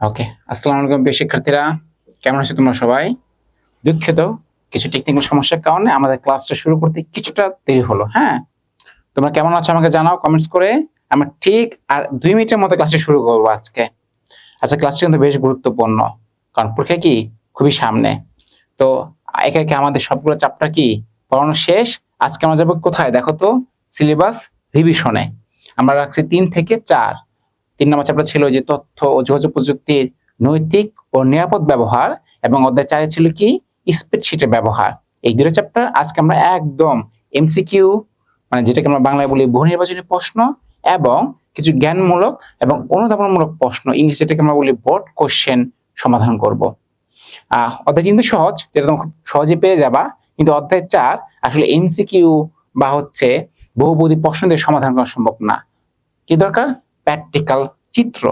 ওকে, আসসালামু আলাইকুম প্রিয় শিক্ষার্থীরা, কেমন আছো তোমরা সবাই? দুঃখিত, কিছু টেকনিক্যাল সমস্যার কারণে আমাদের ক্লাসটা শুরু করতে কিছুটা দেরি হলো। হ্যাঁ, তোমরা কেমন আছো আমাকে জানাও কমেন্টস করে। আমরা ঠিক আর 2 মিনিটের মধ্যে ক্লাসটা শুরু করবো আজকে। আচ্ছা, ক্লাসটা কিন্তু বেশ গুরুত্বপূর্ণ, কারণ পরীক্ষা কি খুবই সামনে। তো একে একে আমাদের সবগুলো চ্যাপ্টার কি পড়ানো শেষ। আজকে আমরা যাবো কোথায় দেখো তো? সিলেবাস রিভিশনে। আমরা রাখছি 3 থেকে 4। 3 নম্বর চ্যাপ্টার ছিল যে তথ্য ও যোগাযোগ প্রযুক্তির নৈতিক ও নিরাপদ ব্যবহার, এবং অধ্যায় 4 ছিল কি স্প্রেডশিটের ব্যবহার। এই দুটো চ্যাপ্টার আজকে আমরা একদম এমসিকিউ, মানে যেটাকে আমরা বাংলায় বলি বহু নির্বাচনী প্রশ্ন, এবং কিছু জ্ঞানমূলক এবং অনুধাবনমূলক প্রশ্ন, ইংলিশে এটাকে আমরা বলি বোর্ড কোশ্চেন সমাধান করব। অধ্যায় কিন্তু সহজ, যেটা তোমরা খুব সহজে পেয়ে যাবা, কিন্তু অধ্যায় 4 আসলে এমসিকিউ বা হচ্ছে বহুপদী প্রশ্ন দিয়ে সমাধান করা সম্ভব না। কি দরকার? প্র্যাকটিক্যাল চিত্র।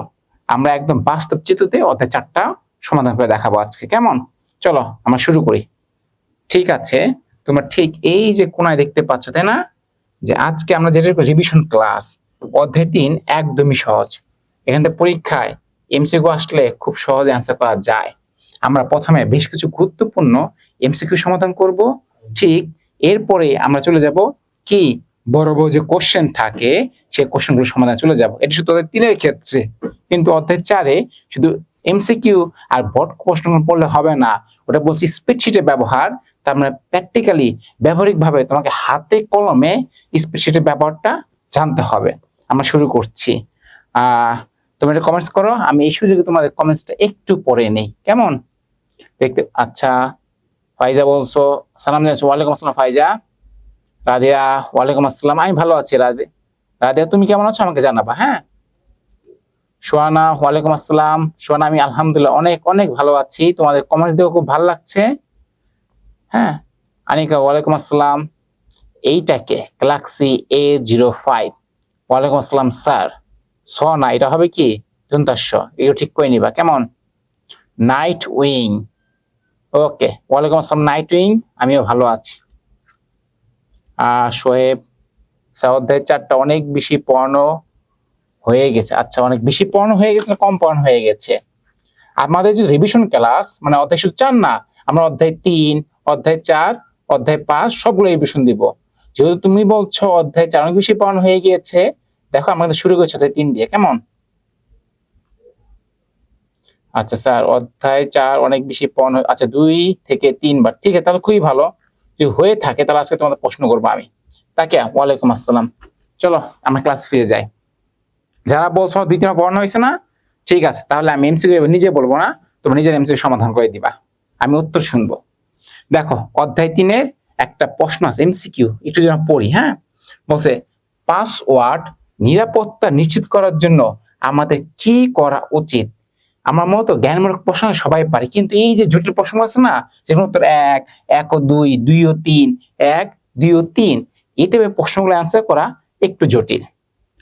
আমরা একদম বাস্তব চিত্রতে অধ্যায় 4টা সমাধান করে দেখাবো আজকে। কেমন? চলো আমরা শুরু করি। ঠিক আছে, তোমরা ঠিক এই যে কোনায় দেখতে পাচ্ছ, তাই না, যে আজকে আমরা যেটা রিভিশন ক্লাস। অধ্যায় 3 একদমই সহজ। এখান থেকে পরীক্ষায় এমসিকিউ আসলে খুব সহজে অ্যান্সার করা যায়। আমরা প্রথমে বেশ কিছু গুরুত্বপূর্ণ এমসিকিউ সমাধান করব, ঠিক এরপরে আমরা চলে যাব কি বড় বড় যে কোশ্চেন থাকে সেই কোশ্চেনগুলো সমাধান চলে যাব। এটা শুধু অধ্যায় 3-এর ক্ষেত্রে, কিন্তু অধ্যায় 4-এ শুধু এমসিকিউ আর বোর্ড প্রশ্নগুলো পড়লে হবে না। ওটা বলছি স্প্রেডশিটের ব্যবহার। তার মানে প্র্যাকটিক্যালি ব্যবহারিকভাবে তোমাকে হাতে কলমে স্প্রেডশিটের ব্যবহারটা জানতে হবে। আমরা শুরু করছি। তোমরা এটা কমেন্টস করো, আমি এই সুযোগে তোমাদের কমেন্টসটা একটু পড়ে নেই। কেমন দেখতে? আচ্ছা, ফাইজা বলছো সালাম জানাচ্ছো। ওয়ালাইকুম আসসালাম ফাইজা। রাধিয়া ওয়ালাইকুম আসসালাম, আমি ভালো আছি। রাধিয়া তুমি কেমন আছো আমাকে জানাবা। হ্যাঁ, সোহানা ওয়ালাইকুম আসসালাম। সোহানা আমি আলহামদুলিল্লাহ অনেক অনেক ভালো আছি, তোমাদের কমেন্টস দিয়েও খুব ভালো লাগছে। হ্যাঁ, আনিকা ওয়ালাইকুম আসসালাম। এইটাকে গ্যালাক্সি A05 ওয়ালাইকুম আসসালাম স্যার। সোহানা এটা হবে কি দন্তাস্য, এগুলো ঠিক করে নিবা। কেমন? নাইট উইং, ওকে ওয়ালাইকুম আসসালাম নাইট উইং, আমিও ভালো আছি। শোয়েব অধ্যায় 4টা অনেক বেশি পড়ানো হয়ে গেছে। আচ্ছা, অনেক বেশি পড়ানো হয়ে গেছে না কম পড়ানো হয়ে গেছে? আমাদের যে রিভিশন ক্লাস, মানে অধ্যায় শুধু 4 না, আমরা অধ্যায় 3, অধ্যায় 4, অধ্যায় 5 সবগুলো রিভিশন দিব। যেহেতু তুমি বলছো অধ্যায় 4 অনেক বেশি পড়ানো হয়ে গিয়েছে, দেখো আমাদের শুরু করছে অধ্যায় 3 দিয়ে। কেমন? আচ্ছা স্যার, অধ্যায় 4 অনেক বেশি পড়ানো, আচ্ছা 2 থেকে 3 বার, ঠিক আছে তাহলে খুবই ভালো। যদি হয়ে থাকে তাহলে আজকে তোমাদের প্রশ্ন করবো আমি। তাকে ওয়ালাইকুম আসসালাম। চলো আমরা ক্লাস ফিরে যাই। যারা বলছো 2-3 বার পড়ানো হয়েছে না, ঠিক আছে, তাহলে আমি এমসিকিউ নিজে বলবো না, তোমরা নিজের এমসিকিউ সমাধান করে দিবা, আমি উত্তর শুনবো। দেখো অধ্যায় 3-এর একটা প্রশ্ন আছে এমসিকিউ, একটু যেন পড়ি। হ্যাঁ, বলছে পাসওয়ার্ড নিরাপত্তা নিশ্চিত করার জন্য আমাদের কি করা উচিত? আমার মতো জ্ঞানমূলক প্রশ্ন সবাই পারে, কিন্তু এই যে জটিল প্রশ্ন আছে না, যেমন উত্তর 1, 1 ও 2, 2 ও 3, 1, 2 ও 3, এই টাইপের প্রশ্নগুলো অ্যান্সার করা একটু জটিল।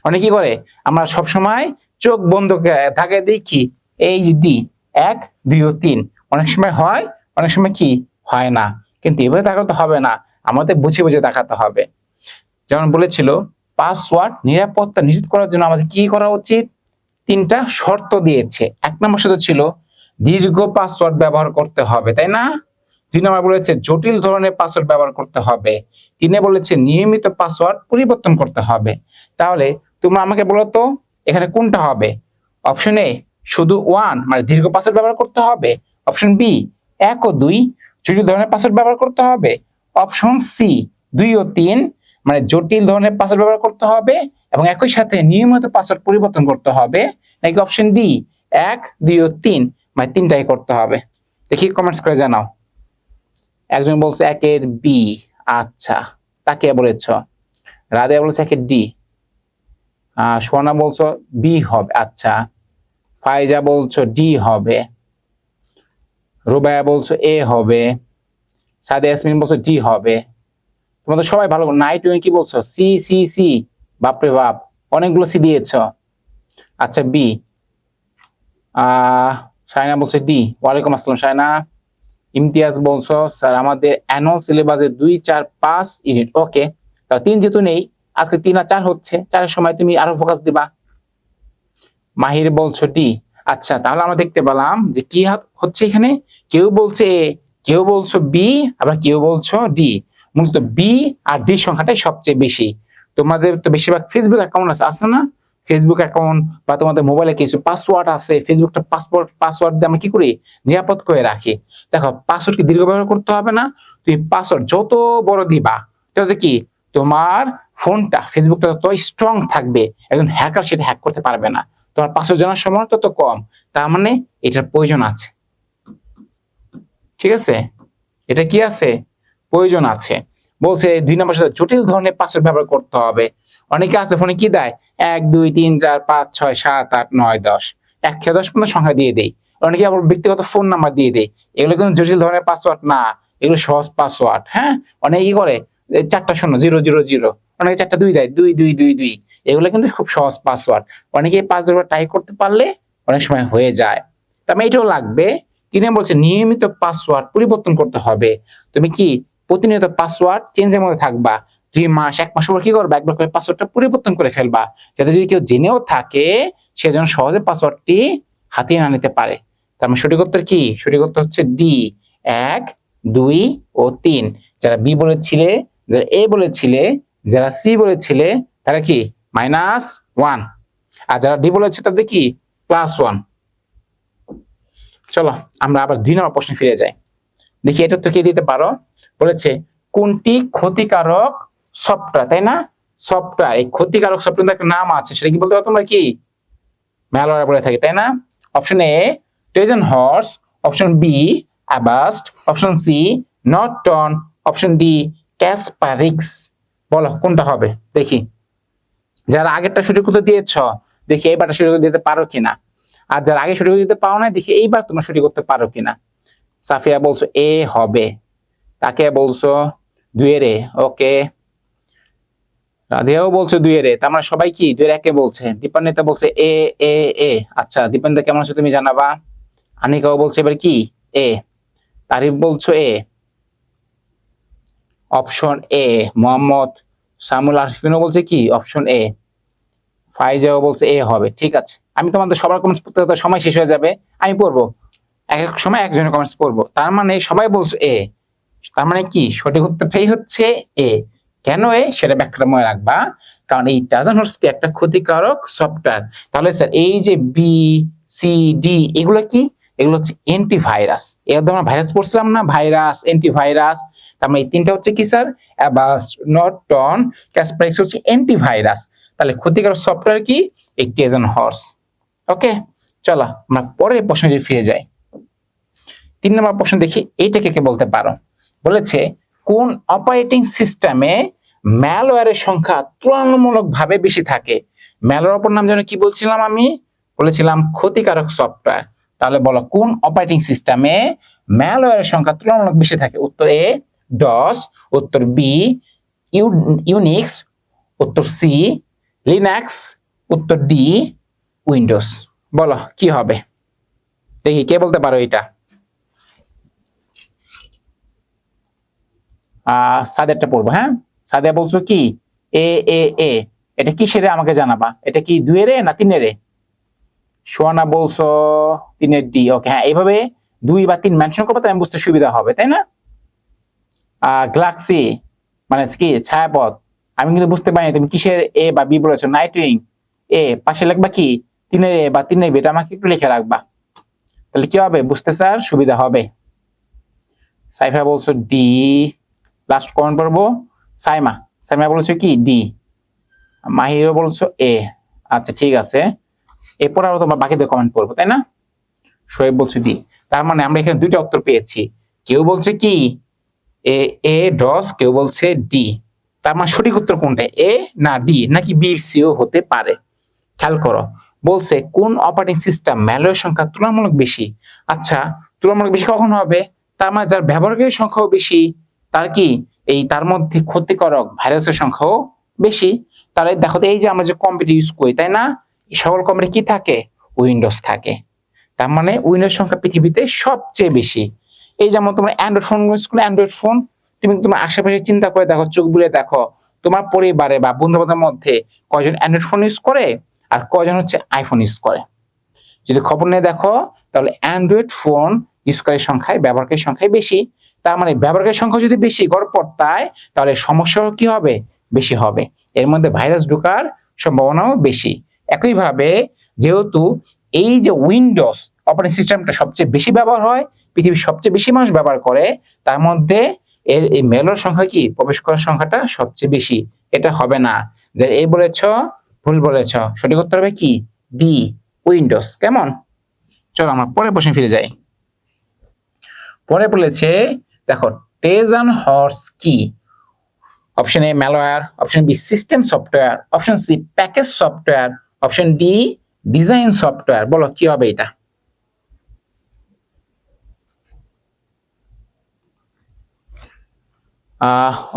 অনেকে কি করে, আমরা সবসময় চোখ বন্ধ থাকে দেখি এই যে ডি 1, 2 ও 3, অনেক সময় হয়, অনেক সময় কি হয় না। কিন্তু এভাবে তাকাতে হবে না, আমাদের বুঝে বুঝে তাকাতে হবে। যেমন বলেছিল পাসওয়ার্ড নিরাপত্তা নিশ্চিত করার জন্য আমাদের কি করা উচিত? 3টা শর্ত দিয়েছে। 1 নম্বর শর্ত ছিল দীর্ঘ পাসওয়ার্ড ব্যবহার করতে হবে, তাই না? 2 নম্বর বলেছে জটিল ধরনের পাসওয়ার্ড ব্যবহার করতে হবে। 3-এ বলেছে নিয়মিত পাসওয়ার্ড পরিবর্তন করতে হবে। তাহলে তোমরা আমাকে বলো তো এখানে কোনটা হবে? অপশন এ শুধু 1 মানে দীর্ঘ পাসওয়ার্ড ব্যবহার করতে হবে। অপশন বি 1 ও 2 জটিল ধরনের পাসওয়ার্ড ব্যবহার করতে হবে। অপশন সি 2 ও 3 মানে জটিল ধরনের পাসওয়ার্ড ব্যবহার করতে হবে এবং একই সাথে নিয়মিত পাসওয়ার্ড পরিবর্তন করতে হবে, নাকি অপশন ডি 1, 2 ও 3 মানে 3টাই করতে হবে? দেখি কমেন্টস করে জানাও। একজন বলছে 1-এর বি, আচ্ছা তাকে বলেছ। রাধিয়া বলছে 1-এর ডি। সোনা বলছো বি হবে, আচ্ছা। ফাইজা বলছো ডি হবে। রুবায়া বলছো এ হবে। সাদিয়া ইয়াসমিন বলছো ডি হবে। তোমাদের সবাই ভালো। নাইট উইং কি বলছো? সি সি সি, বাপরে বাপ অনেকগুলো সি দিয়েছ। আচ্ছা বি। শায়না বলছে ডি। ওয়ালাইকুম আসসালাম শায়না। ইমতিয়াজ বলছো স্যার আমাদের অ্যানুয়াল সিলেবাসে 2, 4, 5 ইউনিট। ওকে, তাহলে 3 যেহেতু নেই, আজকে 3 আর 4 হচ্ছে, 4-এর সময় তুমি আরো ফোকাস দিবা। মাহির বলছো ডি। আচ্ছা, তাহলে আমরা দেখতে পেলাম যে কি হচ্ছে এখানে, কেউ বলছে এ, কেউ বলছো বি, আবার কেউ বলছো ডি। মূলত বি আর ডি সংখ্যাটাই সবচেয়ে বেশি। তোমাদের তো বেশিরভাগ ফেসবুক অ্যাকাউন্ট আছে না? ফেসবুক অ্যাকাউন্ট বা তোমাদের মোবাইলে কিছু পাসওয়ার্ড আছে, ফেসবুকটা পাসওয়ার্ড দিয়ে আমরা কি করি, নিরাপদ করে রাখি। দেখো পাসওয়ার্ড কি দীর্ঘ ব্যবহার করতে হবে না? তুমি পাসওয়ার্ড যত বড় দিবা তত কি তোমার ফোনটা, ফেসবুকটা তত স্ট্রং থাকবে, একজন হ্যাকার সেটা হ্যাক করতে পারবে না। তোমার পাসওয়ার্ড জানার সময় তত কম। তার মানে এটার প্রয়োজন আছে, ঠিক আছে? এটা কি আছে, প্রয়োজন আছে। বলছে 2 নম্বর সাথে জটিল ধরনের পাসওয়ার্ড ব্যবহার করতে হবে। অনেকে আছে ফোনে কি দেয়, 1 2 3 4 5 6 7 8 9 10, 1 থেকে 10 পর্যন্ত সংখ্যা দিয়ে দেয়। অনেকে আবার ব্যক্তিগত ফোন নাম্বার দিয়ে দেয়। এগুলো কিন্তু জটিল ধরনের পাসওয়ার্ড না, এগুলো সহজ পাসওয়ার্ড। হ্যাঁ, অনেকে কি করে 4টা 0 0 0 0, অনেকে 4টা 2 দেয় 2 2 2 2। এগুলো কিন্তু খুব সহজ পাসওয়ার্ড। অনেকে 5 বার ট্রাই করতে পারলে অনেক সময় হয়ে যায়। তার মানে এটাও লাগবে। তিনি বলছে নিয়মিত পাসওয়ার্ড পরিবর্তন করতে হবে। তুমি কি প্রতিনিয়ত পাসওয়ার্ড চেঞ্জের মধ্যে থাকবা। 2 মাস 1 মাস পর কি করবা, একবার করে পাসওয়ার্ডটা পরিবর্তন করে ফেলবা, যাতে যদি কেউ জেনেও থাকে সে যেন সহজে পাসওয়ার্ডটি হাতিয়ে না নিতে পারে। তার মানে সঠিক উত্তর কি? সঠিক উত্তর হচ্ছে ডি, 1 2 ও 3। যারা বি বলেছিলে, যারা এ বলেছিলে, যারা সি বলেছিলে তারা কি -1, আর যারা ডি বলেছে তাদের কি +1। চলো আমরা আবার 2 নম্বর প্রশ্নে ফিরে যাই। দেখি এটা তো কি দিতে পারো। বলেছে কোনটি ক্ষতিকারক সফটওয়্যার, তাই না? সফটওয়্যার, এই ক্ষতিকারক সফটওয়্যার একটা নাম আছে, সেটা কি বলতে পারো তোমরা? কি ম্যালওয়্যার বলে থাকে, তাই না? Option A Trojan horse, option B Avast, option C Norton, option D Kaspersky. বলো কোনটা হবে দেখি। যারা আগেরটা সঠিক উত্তর দিয়েছ দেখি এইবারটা সঠিক উত্তর দিতে পারো কিনা, আর যারা আগে সঠিক উত্তর দিতে পারো না দেখি এইবার তোমরা সঠিক করতে পারো কিনা। সাফিয়া বলছো এ হবে, তাকে বলছো 2 এর এ, ওকে। রাধিয়াও বলছো 2 এর এ, তার মানে সবাই কি 2 এর একে বলছে। দীপান্বিতা বলছে এ এ এ। আচ্ছা দীপান্বিতা কেমন আছো তুমি জানাবা। আনিকাও বলছে এবার কি এ। তারিফ বলছো এ, অপশন এ। মোহাম্মদ সামুল আরফিনও বলছে কি অপশন এ। ফাইজাও বলছে এ হবে। ঠিক আছে, আমি তোমাদের সবার কমেন্টস পড়তে পড়তে সময় শেষ হয়ে যাবে, আমি পড়বো এক এক সময় একজনের কমেন্টস পড়বো। তার মানে সবাই বলছো এ, তার মানে কি সঠিক উত্তরটাই হচ্ছে এ। কেন এ সেটা ব্যাখ্যাটা মনে রাখবা, কারণ এই ট্রোজান হর্স কি একটা ক্ষতিকারক সফটওয়্যার। তাহলে স্যার এই যে বি সি ডি এগুলো কি, এগুলো হচ্ছে অ্যান্টিভাইরাস। এর আমরা ভাইরাস পড়ছিলাম না, ভাইরাস অ্যান্টিভাইরাস। তার মানে এই তিনটা হচ্ছে কি স্যার, অ্যাভাস্ট নর্টন ক্যাসপারিক্স হচ্ছে অ্যান্টিভাইরাস। তাহলে ক্ষতিকারক সফটওয়্যার কি, এই ট্রোজান হর্স। ওকে, চলো আমরা পরের প্রশ্নে ফিরে যাই। 3 নম্বর প্রশ্ন দেখি, এইটাকে কে বলতে পারো। বলেছে কোন অপারেটিং সিস্টেমে ম্যালওয়্যারের সংখ্যা তুলনামূলকভাবে বেশি থাকে। ম্যালওয়্যার অপর নাম যেন কি বলছিলাম আমি, বলেছিলাম ক্ষতিকারক সফটওয়্যার। তাহলে বলো কোন অপারেটিং সিস্টেমে ম্যালওয়্যারের সংখ্যা তুলনামূলক বেশি থাকে। উত্তর এ ডস, উত্তর বি ইউনিক্স, উত্তর সি লিনাক্স, উত্তর ডি উইন্ডোজ। বলো কি হবে দেখি, কে বলতে পারো এটা। সাদেরটা পড়বো। হ্যাঁ, সাদিয়া বলছো কি এ এ এ। এটা কিসের আমাকে জানাবা, এটা কি 2 এর এ না 3 এর এ। সোয়ানা বলছো 3 এর ডি। ওকে, হ্যাঁ এইভাবে 2 বা 3 মেনশন করবে তাই আমি বুঝতে সুবিধা হবে, তাই না? গ্যালাক্সি মানে কি ছায়াপথ, আমি কিন্তু বুঝতে পারিনি তুমি কিসের এ বা বি বলেছো। নাইটউইং এ, পাশে লিখবা কি 3 এর এ বা 3 এর বি, এটা আমাকে একটু লিখে রাখবা, তাহলে কি হবে বুঝতে স্যার সুবিধা হবে। সাইফা বলছো ডি, লাস্ট কমেন্ট পড়বো সাইমা। সাইমা বলছো কি ডি, মাহিরও বলছো এ। আচ্ছা ঠিক আছে, এরপর আরো তোমার বাকিদের কমেন্ট পড়বো, তাই না? শোয়েব বলছো ডি। তার মানে আমরা এখানে 2টা উত্তর পেয়েছি। কেউ বলছে কি এ এ ডস, কেউ বলছে ডি। তার মানে সঠিক উত্তর কোনটা, এ না ডি, নাকি বি সিও হতে পারে। খেয়াল করো, বলছে কোন অপারেটিং সিস্টেম ম্যালওয়্যার সংখ্যা তুলনামূলক বেশি। আচ্ছা তুলনামূলক বেশি কখন হবে, তার মানে যার ব্যবহারকারীর সংখ্যাও বেশি, তার কি এই তার মধ্যে ক্ষতিকারক ভাইরাসের সংখ্যাও বেশি। তাহলে দেখো এই যে আমরা যে কম্পিউটার ইউজ করি, তাই না, সকল কম্পিউটারে কি থাকে, উইন্ডোজ থাকে। তার মানে উইন্ডোজ সংখ্যা পৃথিবীতে সবচেয়ে বেশি। এই যেমন তোমার অ্যান্ড্রয়েড ফোন ইউজ করলে, অ্যান্ড্রয়েড ফোন তুমি তোমার আশেপাশে চিন্তা করে দেখো, চোখ বুলে দেখো তোমার পরিবারে বা বন্ধু বান্ধবের মধ্যে কয়জন অ্যান্ড্রয়েড ফোন ইউজ করে আর কয়জন হচ্ছে আইফোন ইউজ করে। যদি খবর নিয়ে দেখো তাহলে অ্যান্ড্রয়েড ফোন ইউজকারীর সংখ্যায় ব্যবহারকারীর সংখ্যায় বেশি। তার মানে ব্যবহারকারীর সংখ্যা যদি বেশি গড়পড়তায় তাহলে সমস্যাও কি হবে, বেশি হবে। এর মধ্যে ভাইরাস ঢোকার সম্ভাবনাও বেশি। একইভাবে যেহেতু এই যে উইন্ডোজ অপারেটিং সিস্টেমটা সবচেয়ে বেশি ব্যবহার হয়, পৃথিবীর সবচেয়ে বেশি মানুষ ব্যবহার করে, তার মধ্যে এর এই মেলোর সংখ্যা কি, প্রবেশ করার সংখ্যাটা সবচেয়ে বেশি। এটা হবে না। যে এই বলেছ, ভুল বলেছ। সঠিক উত্তর হবে কি, ডি, উইন্ডোজ। কেমন? চলো আমরা পরের প্রশ্নে ফিরে যাই। পরে বলেছে দেখো, ট্রোজান হর্স কি? Option A malware, option B system software, option C package software, option D design software. বলো কি হবে এটা?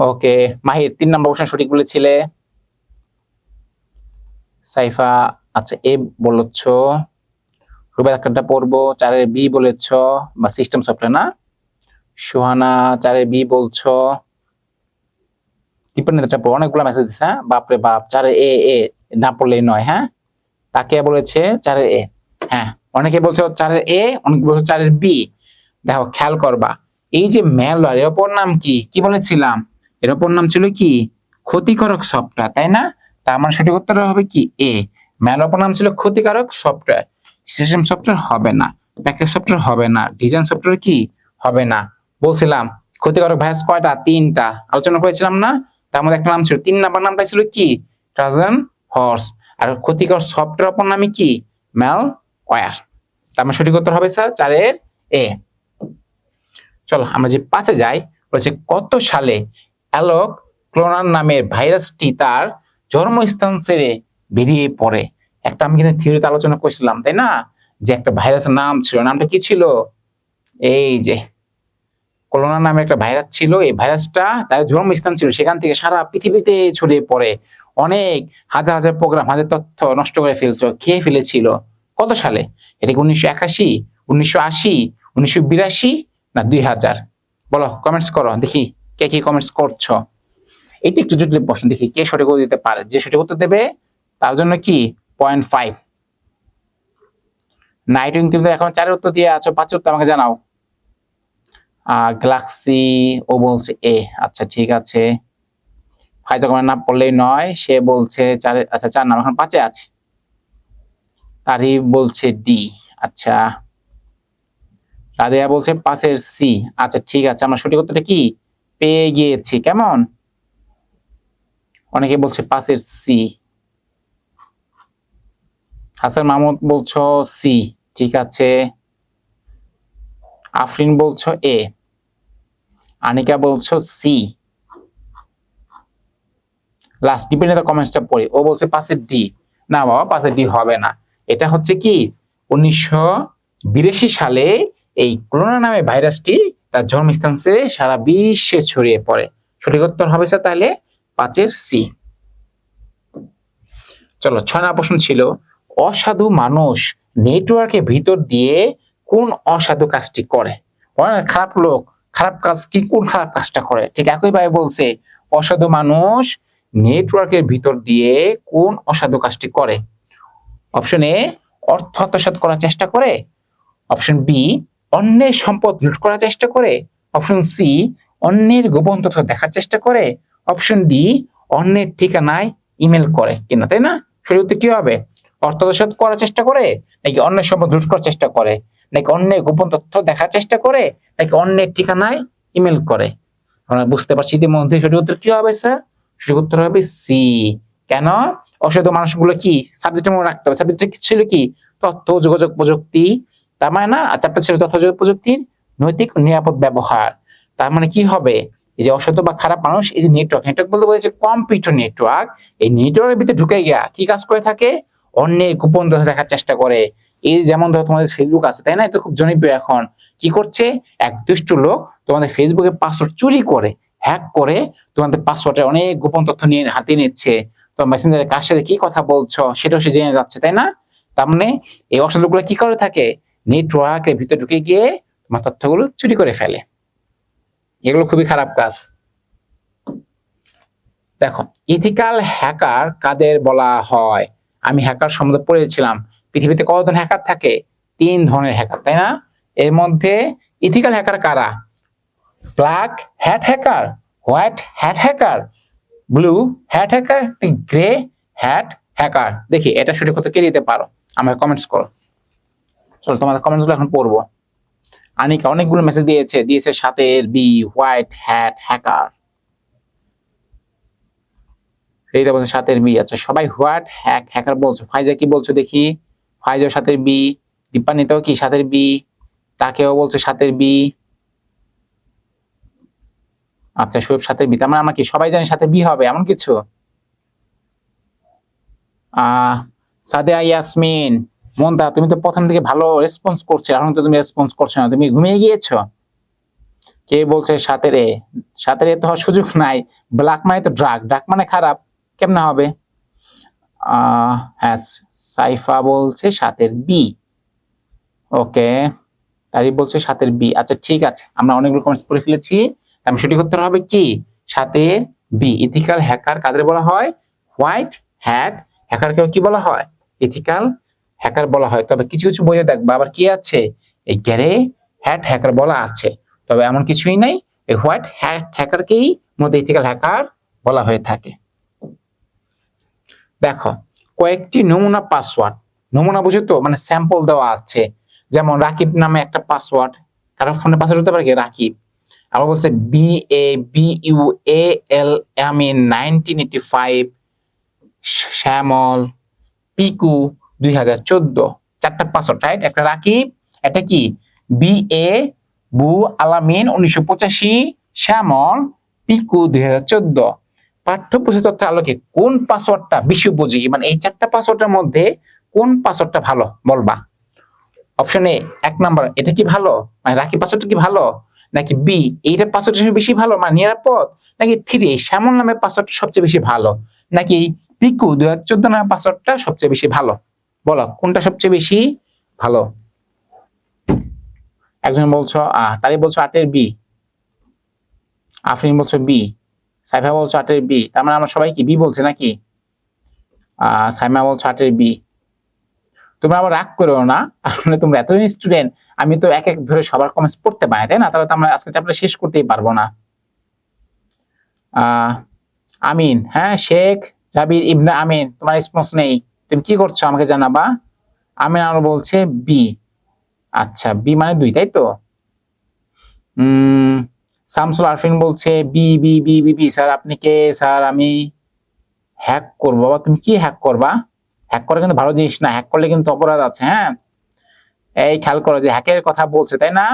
ওকে মাহির 3 নম্বর অপশন সঠিক বলেছিলে। সাইফা আচ্ছা এ বলেছ, রুবাই একটা পড়বো 4-এর বি বলেছ, বা সিস্টেম সফটওয়্যার না। সুহানা 4-এর বি বলছো। অনেকগুলো মেসেজ দিছে, বাপরে বাপ। 4-এর এ না পড়লেই নয়। হ্যাঁ, তাকে বলেছে 4-এর এ। হ্যাঁ, অনেকে বলছো 4-এর এ, অনেকে বলছো 4-এর বি। দেখো খেয়াল করবা, এই যে ম্যালওয়্যার এর অপর নাম কি, কি বলেছিলাম? এর অপর নাম ছিল কি, ক্ষতিকারক সফটওয়্যার, তাই না? তার মানে সঠিক উত্তর হবে কি এ, ম্যালওয়্যার অপর নাম ছিল ক্ষতিকারক সফটওয়্যার। সিস্টেম সফটওয়্যার হবে না, প্যাকেজ সফটওয়্যার হবে না, ডিজাইন সফটওয়্যার কি হবে না। বলছিলাম ক্ষতিকারক ভাইরাস কয়টা, 3টা আলোচনা করেছিলাম না। তার মধ্যে একটা নাম ছিল, 3 নাম্বার নামটা ছিল কি, ট্রোজান হর্স। আর ক্ষতিকারক সফটওয়্যার অপর নামই কি, ম্যালওয়্যার। তার মানে সঠিক উত্তর হবে স্যার 4-এর এ। চলো আমরা যে 5-এ যাই। বলছে কত সালে অ্যালোক ক্লোনার নামের ভাইরাসটি তার জন্মস্থান ছেড়ে বেরিয়ে পড়ে? একটা আমি কিন্তু থিওরিতে আলোচনা করেছিলাম, তাই না, যে একটা ভাইরাসের নাম ছিল, নামটা কি ছিল? এই যে ক্লোনার নামের একটা ভাইরাস ছিল। এই ভাইরাসটা তার জন্মস্থান ছিল, সেখান থেকে সারা পৃথিবীতে ছড়িয়ে পড়ে, অনেক হাজার হাজার প্রোগ্রাম, হাজার তথ্য নষ্ট করে খেয়ে ফেলেছিল। কত সালে? এটা কি 1981, 1980, 1982 না 2000? বলো, কমেন্টস করো দেখি কে কি কমেন্টস করছো। এটা একটু জটিল প্রশ্ন, দেখি কে সঠিক উত্তর দিতে পারে। যে সঠিক উত্তর দেবে তার জন্য কি 0.5। নাইটুইং তুমি এখন 4-এর উত্তর দিয়ে আছো, 5-এর উত্তর আমাকে জানাও। গ্যালাক্সি ও বলছে এ। আচ্ছা ঠিক আছে, ফাইজা কমেন্ট না পড়লেই নয়। সে বলছে 4-এর, আচ্ছা 4 নাম, এখন 5-এ আছে। তারই বলছে ডি। আচ্ছা রাদিয়া বলছে 5-এর সি। আচ্ছা ঠিক আছে, আমরা সঠিক উত্তরটা কি পেয়ে গিয়েছি। কেমন? অনেকে বলছে 5-এর সি। হাসান মাহমুদ বলছো সি। ঠিক আছে, আফরিন বলছো এ, আনিকা বলছো সি। লাস্ট ডিপেন্ডেন্ট কমেন্টসটা পড়ি। ও বলছে 5-এর ডি। না বাবা, 5-এর ডি হবে না। এটা হচ্ছে কি 1982 সালে এই করোনা নামে ভাইরাসটি তার জন্মস্থান থেকে সারা বিশ্বে ছড়িয়ে পড়ে। সঠিক উত্তর হবে স্যার তাহলে 5-এর সি। চলো 6 নম্বর প্রশ্ন ছিল, অসাধু মানুষ নেটওয়ার্কের ভিতর দিয়ে কোন অসাধু কাজটি করে? খারাপ লোক খারাপ কাজ কি, কোন খারাপ কাজটা করে? ঠিক একইভাবে বলছে অসাধু মানুষ নেটওয়ার্কের ভিতর দিয়ে কোন অসাধু কাজটি করে? অপশন এ অর্থ আত্মসাৎ করার চেষ্টা করে, অপশন বি অন্যের সম্পদ লুট করার চেষ্টা করে, অপশন সি অন্যের গোপন তথ্য দেখার চেষ্টা করে, অপশন ডি অন্যের ঠিকানায় ইমেল করে কিনা। তাই না? সঠিক উত্তর কি হবে? অর্থ আত্মসাৎ করার চেষ্টা করে, নাকি অন্যের সম্পদ লুট করার চেষ্টা করে, নাকি অন্যের গোপন তথ্য দেখার চেষ্টা করে, নাকি অন্যের ঠিকানায় ইমেল করে? আমরা বুঝতে পারছি ইতিমধ্যে সঠিক উত্তর কি হবে স্যার? সঠিক উত্তর হবে সি। কেন? অসাধু মানুষগুলো কি সাবজেক্ট মনে রাখতে হবে। সাবজেক্ট ছিল কি, তথ্য যোগাযোগ প্রযুক্তি। তার মানে না, চারটা ছিল তথ্য যোগাযোগ প্রযুক্তির নৈতিক নিরাপদ ব্যবহার। তার মানে কি হবে, এই যে অসাধু বা খারাপ মানুষ, এই যে নেটওয়ার্ক বলতে বলেছে কম্পিউটার নেটওয়ার্ক, এই নেটওয়ার্কের ভিতরে ঢুকে গিয়া কি কাজ করে থাকে? অন্যের গোপন তথ্য দেখার চেষ্টা করে। এই যেমন ধরো তোমাদের ফেসবুক আছে, তাই না? এটা খুব জনপ্রিয় এখন। কি করছে, এক দুষ্ট লোক তোমাদের ফেসবুকের পাসওয়ার্ড চুরি করে, হ্যাক করে তোমাদের পাসওয়ার্ডের অনেক গোপন তথ্য নিয়ে হাতে নিচ্ছে। তো মেসেঞ্জারে কার সাথে কি কথা বলছো সেটাও সে জেনে যাচ্ছে, তাই না? তার মানে এই অসাধুগুলো কি করে থাকে, নেটওয়ার্কের ভিতরে ঢুকে গিয়ে তোমার তথ্যগুলো চুরি করে ফেলে। এগুলো খুবই খারাপ কাজ। দেখো ইথিক্যাল হ্যাকার কাদের বলা হয়? আমি হ্যাকার সম্বন্ধে পড়েছিলাম, পৃথিবীতে কত ধরনের হ্যাকার থাকে? 3 ধরনের হ্যাকার, তাই না? এর মধ্যে ইথিক্যাল হ্যাকার কারা? Black hat hacker, white hat hacker, blue hat hacker, grey hat hacker. দেখি এটা সঠিক উত্তর কে দিতে পারো, আমাকে কমেন্টস করো। চলো তোমাদের কমেন্টস গুলো এখন পড়বো। আনিকা অনেকগুলো মেসেজ দিয়েছে সাতের বি, হোয়াইট হ্যাট হ্যাকার। রেইদা বলছে সাতের বি। আচ্ছা সবাই হোয়াইট হ্যাকার বলছো। ফাইজা কি বলছো দেখি? ফাইজা সাতের বি। দীপান্বিতাও কি সাতের বি? তাকেও বলছে সাতের বি। আচ্ছা শোয়েব সাতের বি। তার মানে আমরা কি সবাই জানি সাতের বি হবে এমন কিছু? সাদিয়া ইয়াসমিন, মন্দা তুমি তো প্রথম থেকে ভালো রেসপন্স করছো, এখন তো তুমি রেসপন্স করছো না, তুমি ঘুমিয়ে গিয়েছো। কে বলছে সাতেরে? সাতেরে তো হওয়ার সুযোগ নাই, ব্ল্যাক মানে তো ড্রাগ মানে খারাপ, কেমনে হবে? হ্যাঁ সাইফা বলছে সাতের বি। ওকে, তারিফ বলছে সাতের বি। আচ্ছা ঠিক আছে, আমরা অনেকগুলো কমেন্টস পড়ে ফেলেছি। আমি সঠিক উত্তর হবে কি সাতের বি। ইথিক্যাল হ্যাকার কাদের বলা হয়? হোয়াইট হ্যাট হ্যাকারকেও কি বলা হয়? ইথিক্যাল হ্যাকার বলা হয়। তবে কিছু কিছু বইয়ে দেখবা আবার কি আছে, এই গ্রে হ্যাট হ্যাকার বলা আছে। তবে এমন কিছুই নাই, এই হোয়াইট হ্যাট হ্যাকারকেই মধ্যে ইথিক্যাল হ্যাকার বলা হয়ে থাকে। দেখো কয়েকটি নমুনা পাসওয়ার্ড, নমুনা বুঝো তো, মানে স্যাম্পল দেওয়া আছে। যেমন রাকিব নামে একটা পাসওয়ার্ড, কারো ফোনে পাসওয়ার্ড হতে পারে কি রাকিব। আবার বলছে BABUAL আমিন 1985, শ্যামল, পিকু 2014, চারটা পাসওয়ার্ড রাইট। একটা রাকিব, এটা কি BA বু আলামিন 1985, শ্যামল, পিকু 2014। পাঠ্যপুস্তক তথ্যের আলোকে কোন পাসওয়ার্ডটা বেশি উপযোগী, মানে এই চারটা পাসওয়ার্ডের মধ্যে কোন পাসওয়ার্ডটা ভালো বলবা। অপশন এ 1 নাম্বার এটা কি ভালো, মানে রাকিব পাসওয়ার্ডটা কি ভালো, নাকি বি এইটা পাসওয়ার্ডটা বেশি ভালো মানে নিরাপদ, নাকি 3 শ্যামল নামের পাসওয়ার্ডটা সবচেয়ে বেশি ভালো, নাকি পিকু 2014 নামের পাসওয়ার্ডটা সবচেয়ে বেশি ভালো? বলো কোনটা সবচেয়ে বেশি ভালো। একজন বলছো তারই বলছো 8 বি, আফরিন বলছো বি, সাইফা বলছো 8 বি। তার মানে আমরা সবাই কি বি বলছে নাকি? সাইমা বলছো 8 বি। তোমরা আবার রাগ করো না, আসলে তোমরা এত স্টুডেন্ট, আমি তো এক এক ধরে সবার কমেন্টস পড়তে পারি তাই না, তাহলে তো আমরা আজকে চ্যাপ্টার শেষ করতেই পারবো না। আমিন, হ্যাঁ শেখ জাবির ইবনে আমিন, তোমার রেসপন্স নেই, তুমি কি করছো আমাকে জানাবা। আমিন আরো বলছে বি। আচ্ছা বি মানে 2 তাই তো। শামসুল আরফিন বলছে B B B B B. Sir আপনি কে? স্যার আমি হ্যাক করবো। বাবা তুমি কি হ্যাক করবা? হ্যাক করা কিন্তু ভালো জিনিস না, হ্যাক করলে কিন্তু অপরাধ আছে। হ্যাঁ এই খেয়াল করো যে হ্যাকের কথা বলছে তাই না,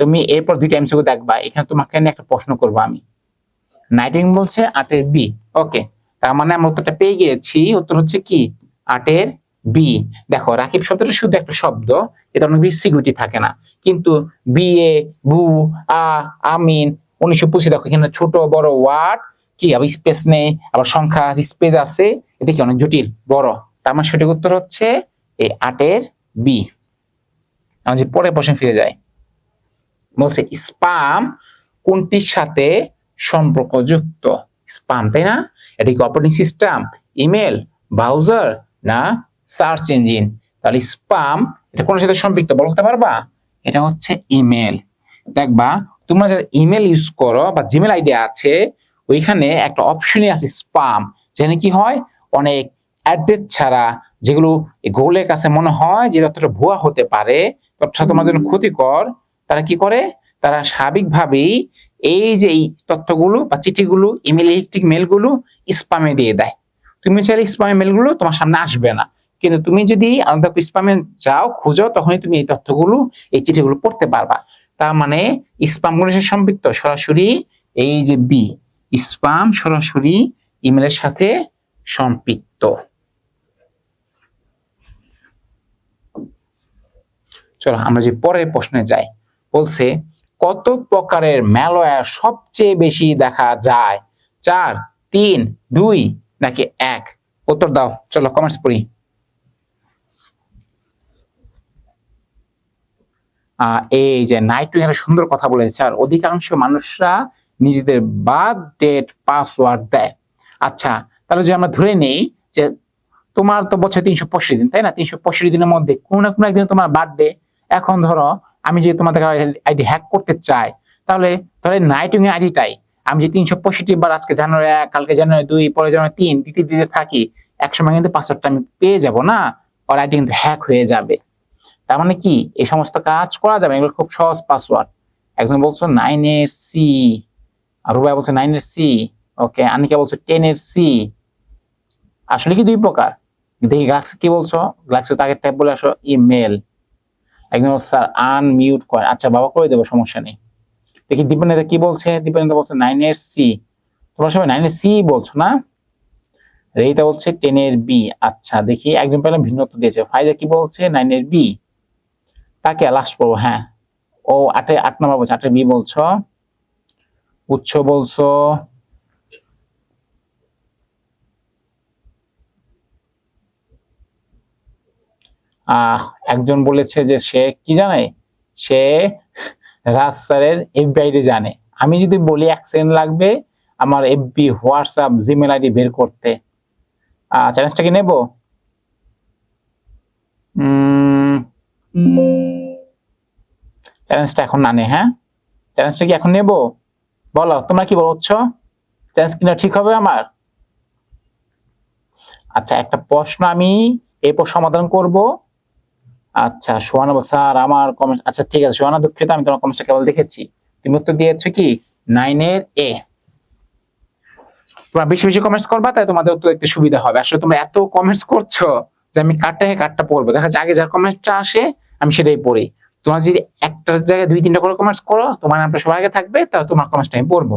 তুমি এরপর 2টা এমসিকিউ দেখবা, এখানে তোমাকে নিয়ে একটা প্রশ্ন করবো আমি। নাইটিং বলছে 8 বি। ওকে, তার মানে আমরা উত্তরটা পেয়ে গিয়েছি। উত্তর হচ্ছে কি 8 বি। দেখো রাকিব শব্দটা শুধু একটা শব্দ, এটা অনেক বেশি সিকিউরিটি থাকে না, কিন্তু বি এ বু আমিন 1925, দেখো এখানে ছোট বড় ওয়ার্ড কি আবার স্পেস নেই, আবার সংখ্যা স্পেস আছে, এটা কি অনেক জটিল বড়। তার মানে সঠিক উত্তর হচ্ছে এই 8 বি। আমি যে পরের প্রশ্ন ফিরে যাই, বলছে স্পাম কোনটির সাথে সম্পর্কযুক্ত? স্পাম তাই না, এটা কি অপারেটিং সিস্টেম, ইমেল, ব্রাউজার না সার্চ ইঞ্জিন? তাহলে স্পাম এটা কোন সাথে সম্পৃক্ত বলতে পারবা? এটা হচ্ছে ইমেল। দেখবা তোমরা যারা ইমেল ইউজ করো বা জিমেল আইডি আছে, ওইখানে একটা অপশনই আছে স্পাম, যেখানে কি হয় অনেক অ্যাড্রেস ছাড়া, যেগুলো গুগলের কাছে মনে হয় যে তথ্যটা ভুয়া হতে পারে, তথ্যটা তোমার জন্য ক্ষতিকর, তারা কি করে, তারা স্বাভাবিকভাবেই এই যে এই তথ্যগুলো বা চিঠিগুলো ইমেল ইলেকট্রিক মেলগুলো স্পামে দিয়ে দেয়। তুমি চাইলে স্পামে মেলগুলো তোমার সামনে আসবে না, কিন্তু তুমি যদি আলাদা স্পামে যাও খুঁজো, তখনই তুমি এই তথ্যগুলো এই চিঠিগুলো পড়তে পারবা। তার মানে স্পাম গুলোর সাথে সম্পৃক্ত সরাসরি এই যে বি, স্পাম সরাসরি ইমেলের সাথে সম্পৃক্ত। চলো আমরা যে পরের প্রশ্নে যাই, বলছে কত প্রকারের ম্যালওয়্যার সবচেয়ে বেশি দেখা যায়? 4, 3, 2 নাকি 1? উত্তর দাও, চলো কমেন্টস পড়ি। এই যে নাইট্রো একটা সুন্দর কথা বলেছে, আর অধিকাংশ মানুষরা নিজেদের বার্থ ডেট পাসওয়ার্ড দেয়। আচ্ছা তাহলে যে আমরা ধরে নেই যে তোমার তো বছর 365 দিন, তাই না? 365 দিনের মধ্যে কোনো না কোনো একদিন তোমার বার্থডে। এখন ধরো আমি যে তোমাদের আইডি হ্যাক করতে চাই, তাহলে ধরো নাইট উইং আইডিটাই আমি যে 365 বার, আজকে জানুয়ারি 1, কালকে জানুয়ারি 2, পরে জানুয়ারি 3 দিতে থাকি, একসময় কিন্তু পাসওয়ার্ডটা আমি পেয়ে যাব না, আর আইডি কিন্তু হ্যাক হয়ে যাবে। তার মানে কি এই সমস্ত কাজ করা যাবে, এগুলো খুব সহজ পাসওয়ার্ড। একজন বলছো 9 এর সি, আর রুবাই বলছে 9 এর সি, ওকে, আনিকা বলছো 10 এর সি। আসলে কি দুই প্রকার? দেখি গ্লাক্সি কি বলছো, গ্লাক্সি তো আগের টাইপ বলে আসো ইমেল। একজন স্যার আনমিউট করেন, আচ্ছা বাবা করে দেবো, সমস্যা নেই। দেখি দীপেন্দ্র কি বলছে, দীপেন্দ্র বলছে 9 এর সি, তোমরা সবাই 9 এর সি বলছো না? রেইতা বলছে 10 এর বি। আচ্ছা দেখি একজন পেলাম ভিন্নত্ব দিয়েছে, ফাইজা কি বলছে 9 এর বি, তাকে লাস্ট পড়বো। হ্যাঁ, ও 8 নম্বর বলছে, 8 এর বি বলছো। উচ্চ বলছো একজন বলেছে যে সে কি জানে, সে রাজ স্যারের এফবি আইডি জানে। আমি যদি বলি 1 সেকেন্ড লাগবে আমার এফবি, হোয়াটসঅ্যাপ, জিমেল আইডি বের করতে, চ্যালেঞ্জটা কি নেব? চ্যালেঞ্জটা এখন না নে, হ্যাঁ, চ্যালেঞ্জটা কি এখন নেব? বলো তোমরা কি বলছো, চ্যালেঞ্জ কিনা ঠিক হবে আমার? আচ্ছা একটা প্রশ্ন আমি এরপর সমাধান করব। আচ্ছা সোহানা স্যার আমার কমেন্ট, আচ্ছা ঠিক আছে সোহানা, দুঃখিত আমি তোমার কমেন্টটা কেবল দেখেছি। তুমি উত্তর দিয়েছো কি 9 এর এ। তোমরা বেশি বেশি কমেন্টস করবা, তাই তোমাদের উত্তর দেখতে সুবিধা হবে। আসলে তোমরা এত কমেন্টস করছো যে আমি কাটটা পড়বো, দেখা যায় আগে যার কমেন্টটা আসে আমি সেটাই পড়ি। তোমরা যদি একটা জায়গায় 2-3টা করে কমেন্টস করো, তোমার নামটা সবার আগে থাকবে, তাহলে তোমার কমেন্টটা আমি পড়বো।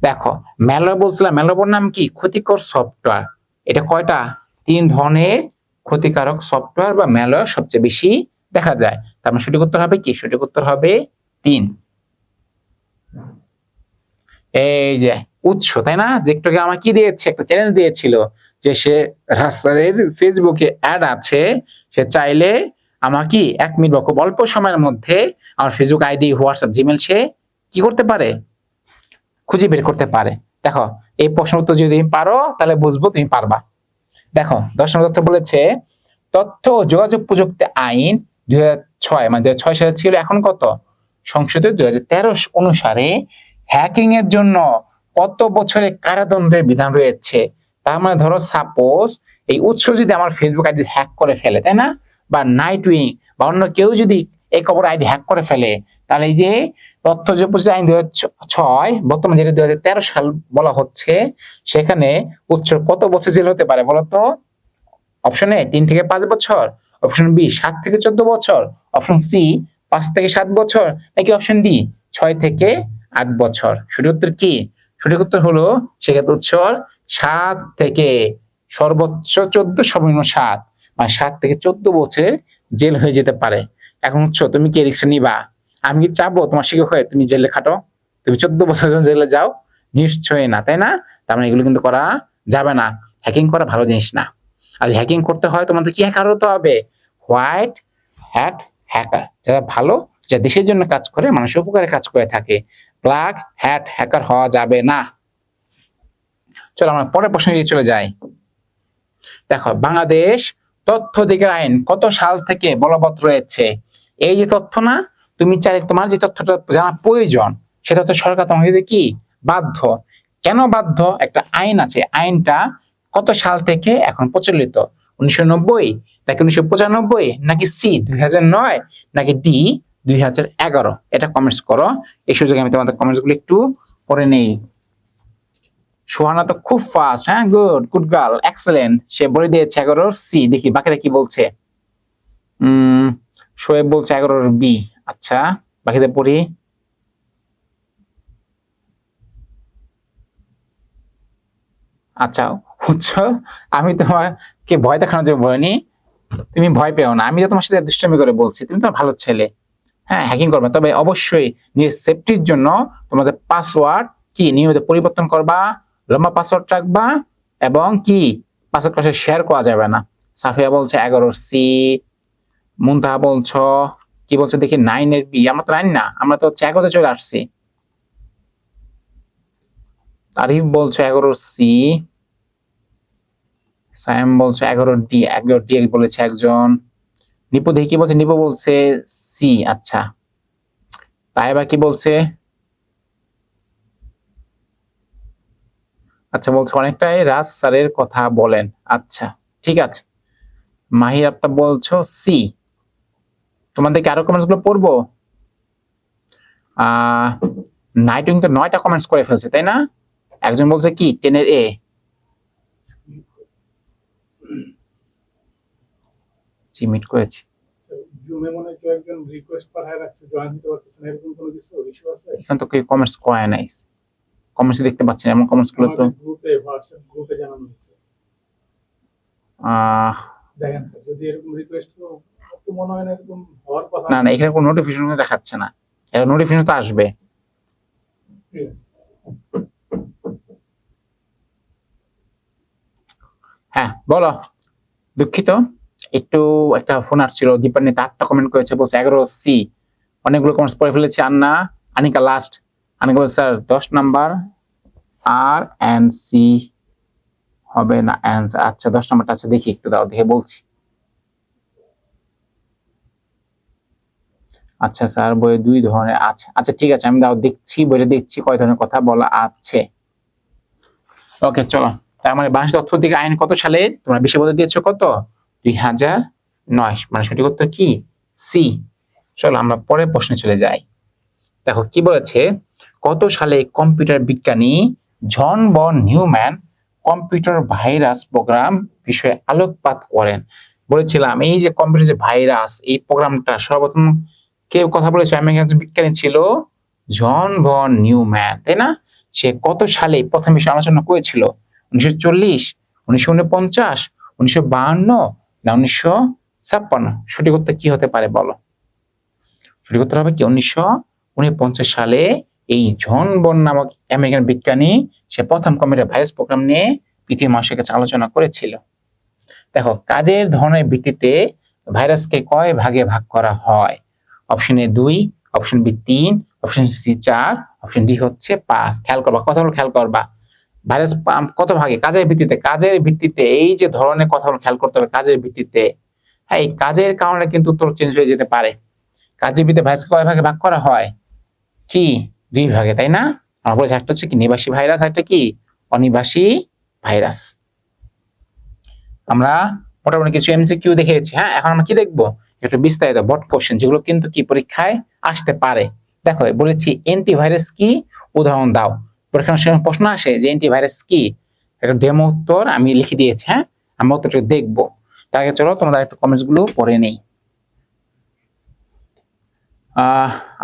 দেখো ম্যালওয়্যার বলছিলাম, ম্যালওয়্যার নাম কি? ক্ষতিকর সফটওয়্যার। এটা কয়টা? 3 ধরনের ক্ষতিকারক সফটওয়্যার বা ম্যালওয়্যার সবচেয়ে বেশি দেখা যায়। তার মানে সঠিক উত্তর হবে কি? সঠিক উত্তর হবে 3। এই যে উৎস, তাই না? যে একটু আগে আমাকে কি দিয়েছে, একটা চ্যালেঞ্জ দিয়েছিল যে সে রাস্তারের ফেসবুকে অ্যাড আছে, সে চাইলে আমাকে 1 মিনিট বা খুব অল্প সময়ের মধ্যে আমার ফেসবুক আইডি, হোয়াটসঅ্যাপ, জিমেল সে কি করতে পারে, খুঁজে বের করতে পারে। দেখো এই প্রশ্ন উত্তর যদি তুমি পারো তাহলে বুঝবো তুমি পারবা। দেখো 10 নম্বর তথ্য বলেছে তথ্য ও যোগাযোগ প্রযুক্তি আইন 2006, মানে 2006 সালে ছিল, এখন কত? সংশোধিত 2013 অনুসারে হ্যাকিং এর জন্য কত বছরের কারাদণ্ডের বিধান রয়েছে? তার মানে ধরো সাপোজ এই উৎস যদি আমার ফেসবুক আইডি হ্যাক করে ফেলে, তাই না, বা নাইট উইং বা অন্য কেউ যদি এই খবর আইডি হ্যাক করে ফেলে, তাহলে এই যে তথ্য প্রযুক্তি আইন 2006, বর্তমানে যেটা 2013 সাল বলা হচ্ছে, সেখানে উৎস কত বছর জেল হতে পারে বলতো? অপশন এ 3 থেকে 5 বছর, অপশন বি 7 থেকে 14 বছর, অপশন সি 5 থেকে 7 বছর, নাকি অপশন ডি 6 থেকে 8 বছর। সঠিক উত্তর কি? সঠিক উত্তর হলো সেক্ষেত্রে উত্তর 7 থেকে সর্বোচ্চ 14, সর্বনিম্ন 7, মানে 7 থেকে 14 বছরের জেল হয়ে যেতে পারে। এখন উৎস তুমি কি রিস্ক নিবা? আমি কি চাবো তোমার শিক্ষক হয়ে তুমি জেলে খাটো, তুমি 14 বছর জেলে যাও? নিশ্চয়ই না, তাই না? তার মানে এগুলো কিন্তু করা যাবে না। হ্যাকিং করা ভালো জিনিস না। আর হ্যাকিং করতে হয় তোমাদের কি হ্যাকার হতে হবে? হোয়াইট হ্যাট হ্যাকার, যারা ভালো, যা দেশের জন্য কাজ করে, মানুষের উপকারে কাজ করে থাকে। ব্ল্যাক হ্যাট হ্যাকার হওয়া যাবে না। চলো আমরা পরের প্রশ্নে চলে যাই। দেখো বাংলাদেশ তথ্য অধিকার আইন কত সাল থেকে বলবৎ রয়েছে? এই যে তথ্য না, তুমি চাইলে তোমার যে তথ্যটা জানা প্রয়োজন, সেটা তো সরকার তোমাকে কি বাধ্য। কেন বাধ্য? একটা আইন আছে, আইনটা কত সাল থেকে এখন প্রচলিত? 1990, নাকি 1995, নাকি সি 2009, নাকি ডি 2011? এটা কমেন্টস করো। এই সুযোগে আমি তোমাদের কমেন্টস গুলো একটু পড়ে নেই। সোহানা তো খুব ফাস্ট, হ্যাঁ, গুড গার্ল, এক্সেলেন্ট, সে বলে দিয়েছে 11 সি। দেখি বাকিরা কি বলছে। শোয়েব বলছে 11 বি। আচ্ছা বাকিদের পড়ি। আচ্ছা বুঝছো, আমি তোমাকে ভয় দেখানোর জন্য বলিনি, তুমি ভয় পেও না, আমি তো তোমার সাথে দুষ্টামি করে বলছি, তুমি তো ভালো ছেলে। হ্যাঁ হ্যাকিং করবে, তবে অবশ্যই নিজের সেফটির জন্য তোমাদের পাসওয়ার্ড কি নিয়মিত পরিবর্তন করবা, লম্বা পাসওয়ার্ড রাখবা, এবং কি পাসওয়ার্ড কাছে শেয়ার করা যাবে না। সাফিয়া বলছে 11 সি। মুনতাহা বলছো কি বলছো দেখি 9 এর বি। আমরা তো 9 না, আমরা তো 11 চলে আসছি। তারিফ বলছো 11 সি। সাইম বলছে 11D বলেছে একজন। নিপু দেখি কি বলছে, নিপু বলছে সি। আচ্ছা, তাইবা কি বলছে? আচ্ছা, বলছে অনেকটাই রাজ স্যারের কথা বলেন। আচ্ছা, ঠিক আছে। মাহির আফতাব বলছো সি। তোমাদেরকে আরো কমেন্টস গুলো পড়বো। নাইটুইং তো 9টা কমেন্টস করে ফেলছে, তাই না? একজন বলছে কি 10 এর এ। মিট করেছি। জুমে মনে হয় কেউ একজন রিকোয়েস্ট পাঠায় রাখছে, জয়েন হতে পারতেছে না, এরকম কোনো কিছু ইস্যু আছে? এখন তো কেউ কমেন্টস করে নাই, কমেন্টস দেখতে পাচ্ছি না, এমন কমেন্টস গুলো তো গ্রুপে, হোয়াটসঅ্যাপ গ্রুপে জানানো হয়েছে। দেখেন স্যার, যদি এরকম রিকোয়েস্ট তো মনে হয় না এরকম হওয়ার কথা। না, এখানে কোনো নোটিফিকেশন দেখাচ্ছে না। এর নোটিফিকেশন তো আসবে। হ্যাঁ, বলো। দুঃখিত, একটু একটা ফোন আসছিল। দীপান্বিত 8টা কমেন্ট করেছে, বলছে 11C। অনেকগুলো কমেন্টস পড়ে ফেলেছি। আনিকা লাস্ট। আনিকা বলছে স্যার 10 নাম্বার আর এন্ড সি হবে না অ্যান্সার। আচ্ছা, 10 নাম্বারটা আছে, দেখি একটু দাও, দেখে বলছি। আচ্ছা স্যার, বইয়ে 2 ধরনের আছে। আচ্ছা, ঠিক আছে, আমি দাও দেখছি, বইটা দেখছি কয় ধরনের কথা বলা আছে। ওকে, চলো। তার মানে বাংলাদেশ তথ্য অধিকার আইন কত সালে? তোমরা বেশি বলে দিয়েছো কত? 2009। মানে সঠিক উত্তর কি সি। চলো আমরা পরের প্রশ্নে চলে যাই। দেখো কি বলেছে, কত সালে কম্পিউটার বিজ্ঞানী জন বন নিউম্যান কম্পিউটার ভাইরাস প্রোগ্রাম বিষয়ে আলোকপাত করেন? বলেছিলাম এই যে কম্পিউটার যে ভাইরাস, এই প্রোগ্রামটা সর্বপ্রথম কেউ কথা বলেছে, আমেরিকান একজন বিজ্ঞানী ছিল জন বন নিউম্যান, তাই না? সে কত সালে প্রথম বিষয়ে আলোচনা করেছিল? 1940, 1949, 1952 না 1956? সঠিক উত্তর কি হতে পারে বলো? সঠিক উত্তর হবে কি 1949 সালে এই জন বন নামক আমেরিকান বিজ্ঞানী সে প্রথম কম্পিউটার ভাইরাস প্রোগ্রাম নিয়ে পৃথিবীর মানুষের কাছে আলোচনা করেছিল। দেখো, কাজের ধরনের ভিত্তিতে ভাইরাসকে কয় ভাগে ভাগ করা হয়? Option A 2, option B 3, option C 4, option D হচ্ছে 5। খেয়াল করবা, কথাগুলো খেয়াল করবা। ভাইরাস কত ভাগে? কাজের ভিত্তিতে। কাজের ভিত্তিতে, এই যে ধরনের কথাগুলো খেয়াল করতে হবে, কাজের ভিত্তিতে। হ্যাঁ, এই কাজের কারণে কিন্তু উত্তর চেঞ্জ হয়ে যেতে পারে। কাজের ভিত্তিতে ভাইরাস কয় ভাগে ভাগ করা হয়? কি 2 ভাগে, তাই না? আমরা বলেছি একটা হচ্ছে কি নিবাসী ভাইরাস, একটা কি অনিবাসী ভাইরাস। আমরা মোটামুটি কিছু এমসিকিউ দেখেছি। হ্যাঁ, এখন আমরা কি দেখবো? একটু বিস্তারিত বট কোশ্চেন, যেগুলো কিন্তু কি পরীক্ষায় আসতে পারে। দেখো, বলেছি অ্যান্টিভাইরাস কি, উদাহরণ দাও। পরীক্ষার সময় প্রশ্ন আসে যে অ্যান্টিভাইরাস কি, একটা ডেমো উত্তর আমি লিখে দিয়েছি। হ্যাঁ, আমরা উত্তরটা দেখবো। তার আগে চলো তোমরা একটু কমেন্টস গুলো পড়ে নেই।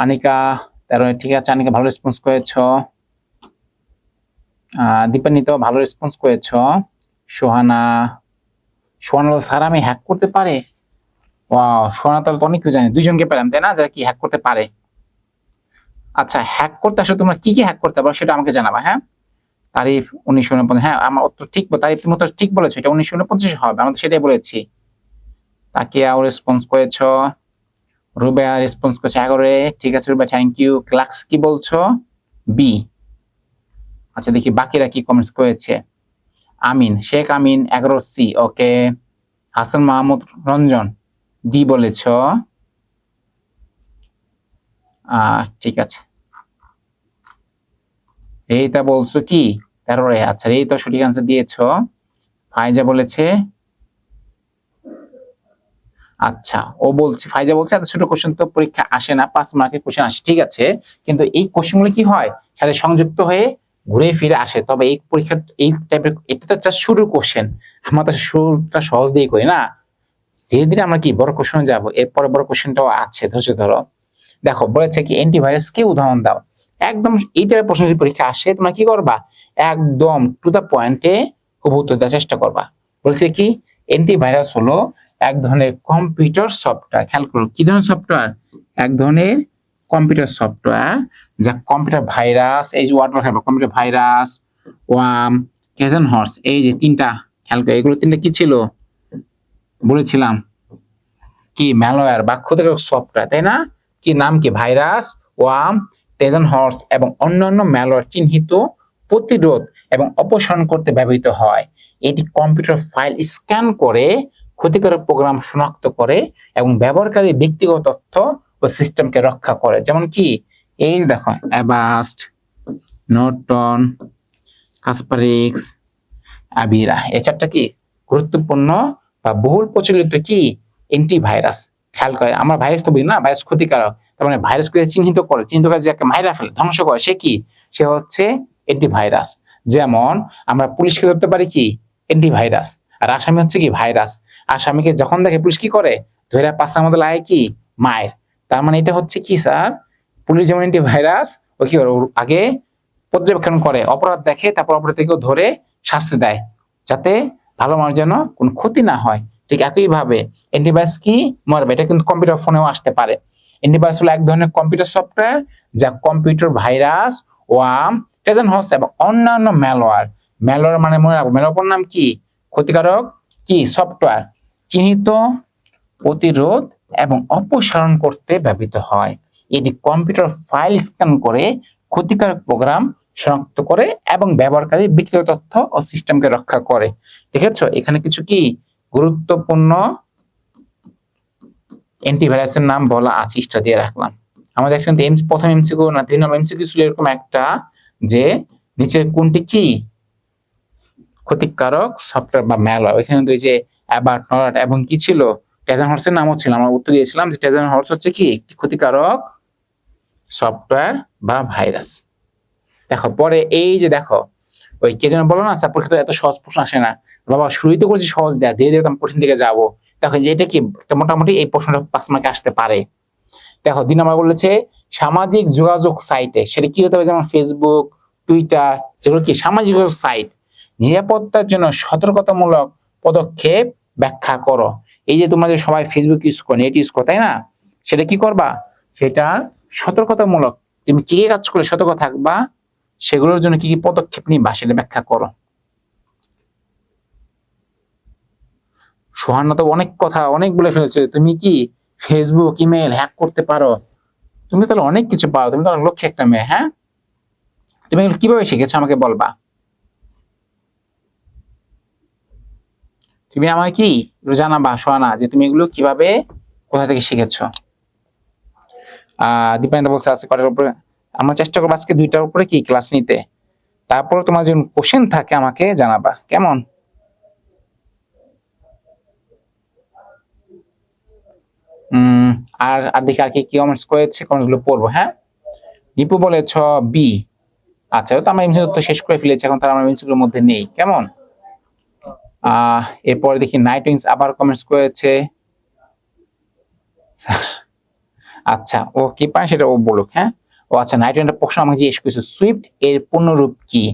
আনিকা 13, ঠিক আছে। আনিকা ভালো রেসপন্স করেছো। দীপান্বিত ভালো রেসপন্স করেছো। সোহানা স্যার আমি হ্যাক করতে পারে? ওয়াও, সোহানা তাহলে তো অনেক কিছু জানে। 2জনকে পেলাম, তাই না, যারা কি হ্যাক করতে পারে। আচ্ছা, হ্যাক করতে আসলে তোমরা কি কি হ্যাক করতে পারো সেটা আমাকে জানাবা। হ্যাঁ, তারিফ 1949। হ্যাঁ, আমার উত্তর ঠিক, তারিফ তুমি তো ঠিক বলেছো, এটা 1949 হবে, আমরা তো সেটাই বলেছি। তাকিয়াও রেসপন্স করেছো। রুবেয়া রেসপন্স করেছে 11। ঠিক আছে রুবেয়া, থ্যাংক ইউ। ক্লাক্স কি বলছো? বি। আচ্ছা, দেখি বাকিরা কি কমেন্টস করেছে। আমিন, শেখ আমিন 11C। ওকে। হাসান মাহমুদ রঞ্জন ডি বলেছ। ঠিক আছে। এইটা বলছো কি 13। আচ্ছা, এই তো সঠিক আনসার দিয়েছ। ফাইজা বলেছে, আচ্ছা ও বলছে, ফাইজা বলছে এত ছোট কোশ্চেন তো পরীক্ষা আসে না, 5 মার্কের কোশ্চেন আসে। ঠিক আছে, কিন্তু এই কোশ্চেনগুলো কি হয়, সাথে সংযুক্ত হয়ে ঘুরে ফিরে আসে। তবে এই পরীক্ষা এই টাইপের, এটা তো জাস্ট শুরুর কোশ্চেন, আমরা তো শুরুটা সহজ দিয়ে করি না। ধীরে ধীরে আমরা কি বড় কোশ্চেনে যাবো। এরপরে বড় কোশ্চেনটাও আছে, ধৈর্য ধরো। দেখো, বলেছে কি অ্যান্টিভাইরাস কি, উদাহরণ দাও। একদম এই টাইপের প্রশ্ন যদি পরীক্ষা আসে, তোমরা কি করবা, একদম টু দা পয়েন্টে উত্তর দেওয়ার চেষ্টা করবা। বলছে কি অ্যান্টিভাইরাস হলো এক ধরনের কম্পিউটার সফটওয়্যার। খেয়াল করো, কি ধরনের সফটওয়্যার? এক ধরনের কম্পিউটার সফটওয়্যার যা কম্পিউটার ভাইরাস, এই যে ওয়ার্ডটা খেয়াল, computer virus, worm, Trojan horse, এই যে 3টা খেয়াল করো, এগুলো 3টা কি ছিল বলেছিলাম? কি ম্যালওয়্যার বা ক্ষতিকারক সফটওয়্যার, তাই না? কি নাম কি? ভাইরাস, ওয়ার্ম, ট্রোজান হর্স এবং অন্যান্য ম্যালওয়্যার চিহ্নিত, প্রতিরোধ এবং অপসারণ করতে ব্যবহৃত হয়। এটি কম্পিউটার ফাইল স্ক্যান করে ক্ষতিকারক প্রোগ্রাম শনাক্ত করে এবং ব্যবহারকারীর ব্যক্তিগত তথ্য ও সিস্টেমকে রক্ষা করে। যেমন কি এই দেখো অ্যাভাস্ট, নর্টন, কাসপারিক্স, আবিরা, এই চারটা কি গুরুত্বপূর্ণ বা বহুল প্রচলিত কি অ্যান্টিভাইরাস। খেয়াল করে আমরা ভাইরাস তো বুঝি না, ভাইরাস ক্ষতিকারক, তার মানে ভাইরাসকে চিহ্নিত করে, চিহ্নিত করে যাকে মাইরা ফেলে, ধ্বংস করে, সে কি, সে হচ্ছে অ্যান্টিভাইরাস। যেমন আমরা পুলিশকে ধরতে পারি কি অ্যান্টিভাইরাস, আর আসামি হচ্ছে কি ভাইরাস। আসামিকে যখন দেখে পুলিশ কি করে, ধরে পাশার মধ্যে লাগে কি মায়ের। তার মানে এটা হচ্ছে কি স্যার, পুলিশ যেমন অ্যান্টিভাইরাস, ও কি করে, ওর আগে পর্যবেক্ষণ করে, অপরাধ দেখে, তারপর অপরাধীকেও ধরে শাস্তি দেয়, যাতে ভালো মানুষের যেন কোনো ক্ষতি না হয়। ঠিক একইভাবে অ্যান্টিভাইরাস কি মরবে, এটা কিন্তু কম্পিউটার ফোনেও আসতে পারে। অ্যান্টিভাইরাস হলো এক ধরনের কম্পিউটার সফটওয়্যার যা computer virus, worm, Trojan horse এবং অন্যান্য ম্যালওয়্যার, ম্যালওয়্যার মানে মনে রাখবো, ম্যালওয়্যার নাম কি ক্ষতিকারক কি সফটওয়্যার, চিহ্নিত, প্রতিরোধ এবং অপসারণ করতে ব্যবহৃত হয়। এটি কম্পিউটার ফাইল স্ক্যান করে ক্ষতিকারক প্রোগ্রাম শনাক্ত করে এবং ব্যবহারকারীর ব্যক্তিগত তথ্য ও সিস্টেমকে রক্ষা করে। দেখেছো এখানে কিছু কি গুরুত্বপূর্ণ অ্যান্টিভাইরাসের নাম বলা আছে, ইস্টা দিয়ে রাখলাম। আমাদের কিন্তু প্রথম এমসিকিউ না 3 নম্বর এমসিকিউ ছিল এরকম একটা, যে নিচের কোনটি কি ক্ষতিকারক সফটওয়্যার বা ম্যালওয়্যার। এখানে কিন্তু এই যে অ্যাবার্ট, নট এবং কি ছিল, ট্রোজান হর্সের নামও ছিল। আমরা উত্তর দিয়েছিলাম যে ট্রোজান হর্স হচ্ছে কি একটি ক্ষতিকারক সফটওয়্যার বা ভাইরাস। দেখো পরে এই যে দেখো, ওই কে যেন বলো না স্যার পরীক্ষা এত সহজ প্রশ্ন আসে না, বাবা শুরুই তো করছি সহজ দেয়া, ধীরে ধীরে আমি কঠিন দিকে যাবো। দেখো যে এটা কি মোটামুটি এই প্রশ্নটা 5 মার্কে আসতে পারে। দেখো 2 নম্বর বলেছে সামাজিক যোগাযোগ সাইটে, সেটা কি হতে হবে, যেমন ফেসবুক, টুইটার, যেগুলো কি সামাজিক যোগাযোগ সাইট, নিরাপত্তার জন্য সতর্কতামূলক পদক্ষেপ ব্যাখ্যা করো। এই যে তোমরা যে সবাই ফেসবুক ইউজ করো, নেট ইউজ করো, তাই না, সেটা কি করবা, সেটা সতর্কতামূলক, তুমি কি কাজ করলে সতর্ক থাকবা, সেগুলোর জন্য কি কি পদক্ষেপ নিবা সেটা ব্যাখ্যা করো। সোহানা তো অনেক কথা অনেক বলে ফেলছে, তুমি কি ফেসবুক ইমেল হ্যাক করতে পারো, তুমি তাহলে অনেক কিছু পারো, তুমি তো অনেক লক্ষ্যে একটা মেয়ে। হ্যাঁ, তুমি এগুলো কিভাবে শিখেছো আমাকে বলবা, তুমি আমাকে কি জানাবা সোহানা যে তুমি এগুলো কিভাবে কোথা থেকে শিখেছো। দীপায়ন বলছে আজকে কটার উপরে, আমরা চেষ্টা করবো আজকে 2টার উপরে কি ক্লাস নিতে, তারপর তোমার যদি কোশ্চেন থাকে আমাকে জানাবা, কেমন। আর আর দেখি আর কি কি কমেন্টস করেছে, কমেন্টস গুলো পড়বো। হ্যাঁ, দীপু বলেছ বি, আচ্ছা তো আমরা এমসিকিউ তো শেষ করে ফেলেছি, এখন তার আমরা এমসিকিউর মধ্যে নেই, কেমন। এরপরে দেখি নাইট উইংস আবার কমেন্টস করেছে। আচ্ছা ও কি পায় সেটা ও বলুক। হ্যাঁ, ও আচ্ছা নাইট উইংসের প্রশ্ন আমাকে জিজ্ঞেস করেছে, সুইফট এর পূর্ণরূপ কি,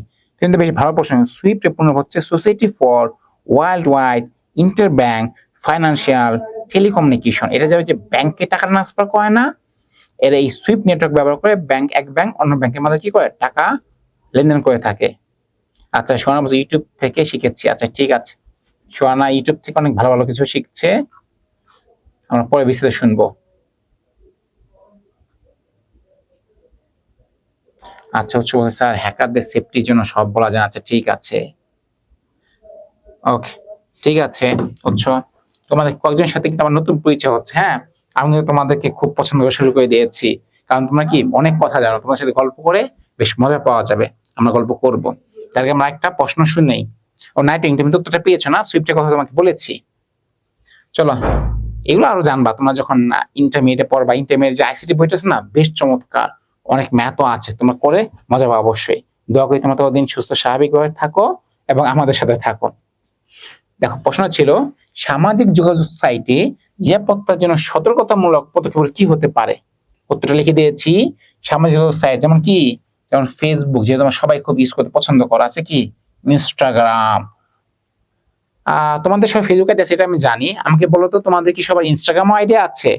কিন্তু বেশ ভালো প্রশ্ন। সুইফট এর পূর্ণরূপ হচ্ছে society for world wide inter bank financial telecommunication. এটা যে ব্যাংকে টাকা ট্রান্সফার করে না, এরা এই সুইফট নেটওয়ার্ক ব্যবহার করে এক ব্যাংক অন্য ব্যাংকের মধ্যে কি করে টাকা লেনদেন করে থাকে। আচ্ছা সোহানা বলছে ইউটিউব থেকে শিখেছি, আচ্ছা ঠিক আছে, সোহানা ইউটিউব থেকে অনেক ভালো ভালো কিছু শিখছে, আমরা পরে বিস্তারিত শুনবো। আচ্ছা হচ্ছে বলছে স্যার হ্যাকারদের সেফটির জন্য সব বলা যায়, আচ্ছা ঠিক আছে, ওকে ঠিক আছে। বুঝছো, তোমাদের কয়েকজনের সাথে কিন্তু আমার নতুন পরিচয় হচ্ছে। হ্যাঁ, আমি কিন্তু তোমাদেরকে খুব পছন্দ করে শুরু করে দিয়েছি, কারণ তোমরা কি অনেক কথা জানো, তোমার সাথে গল্প করে বেশ মজা পাওয়া যাবে, আমরা গল্প করব। তার আগে আমরা একটা প্রশ্ন শুনেই। ও নাইটিং, তুমি তো উত্তরটা পেয়েছো না, সুইফটের কথা তোমাকে বলেছি। চলো এগুলো আরো জানবা তোমরা যখন ইন্টারমিডিয়েটে পড়বা। ইন্টারমিডিয়েট যে আইসিটি বইটা আছে না, বেশ চমৎকার, অনেক ম্যাথও আছে, তোমরা করে মজা পাবো অবশ্যই। দোয়া করি তোমরা ততদিন সুস্থ স্বাভাবিকভাবে থাকো এবং আমাদের সাথে থাকো। দেখো প্রশ্ন ছিল সামাজিক যোগাযোগ সাইটে নিরাপত্তার জন্য সতর্কতামূলক পদক্ষেপ কি হতে পারে। উত্তরটা লিখে দিয়েছি, সামাজিক যোগাযোগ সাইট যেমন কি, যেমন ফেসবুক, যেহেতু তোমরা সবাই খুব ইউজ করতে পছন্দ করো, আছে কি ইনস্টাগ্রাম। তোমাদের সবাই ফেসবুক আইডি আছে এটা আমি জানি, আমাকে বলো তো তোমাদের কি সবার ইনস্টাগ্রাম আইডি আছে।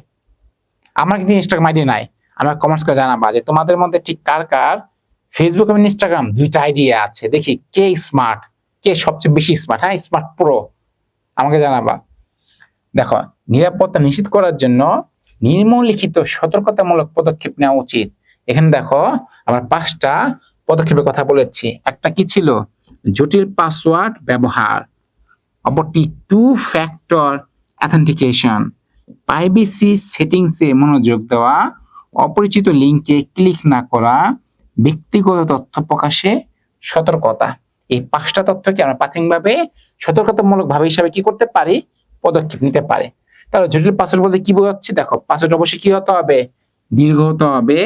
আমার কিন্তু ইনস্টাগ্রাম আইডি নাই, আমার কমেন্টস করে জানাবা যে তোমাদের মধ্যে ঠিক কার কার ফেসবুক এবং ইনস্টাগ্রাম দুইটা আইডি আছে, দেখি কে স্মার্ট, কে সবচেয়ে বেশি স্মার্ট। হ্যাঁ, স্মার্ট প্রো, আমাকে জানাবা। দেখো নিরাপত্তা নিশ্চিত করার জন্য নিম্নলিখিত সতর্কতামূলক পদক্ষেপ নেওয়া উচিত। এখানে দেখো আমরা 5টা পদক্ষেপের কথা বলেছি। একটা কি ছিল, জটিল পাসওয়ার্ড ব্যবহার, অপরটি টু ফ্যাক্টর অথেন্টিকেশন। প্রাইভেসি সেটিংসে মনোযোগ দেওয়া, অপরিচিত লিঙ্কে ক্লিক না করা, ব্যক্তিগত তথ্য প্রকাশে সতর্কতা। এই 5টা তথ্যকে আমরা প্রাথমিকভাবে সতর্কতামূলক ভাবে হিসাবে কি করতে পারি, পদক্ষেপ নিতে পারি। তাহলে জটিল পাসওয়ার্ড বলতে কি বোঝাচ্ছি দেখো, পাসওয়ার্ড অবশ্যই কি হতে হবে, দীর্ঘ হতে হবে,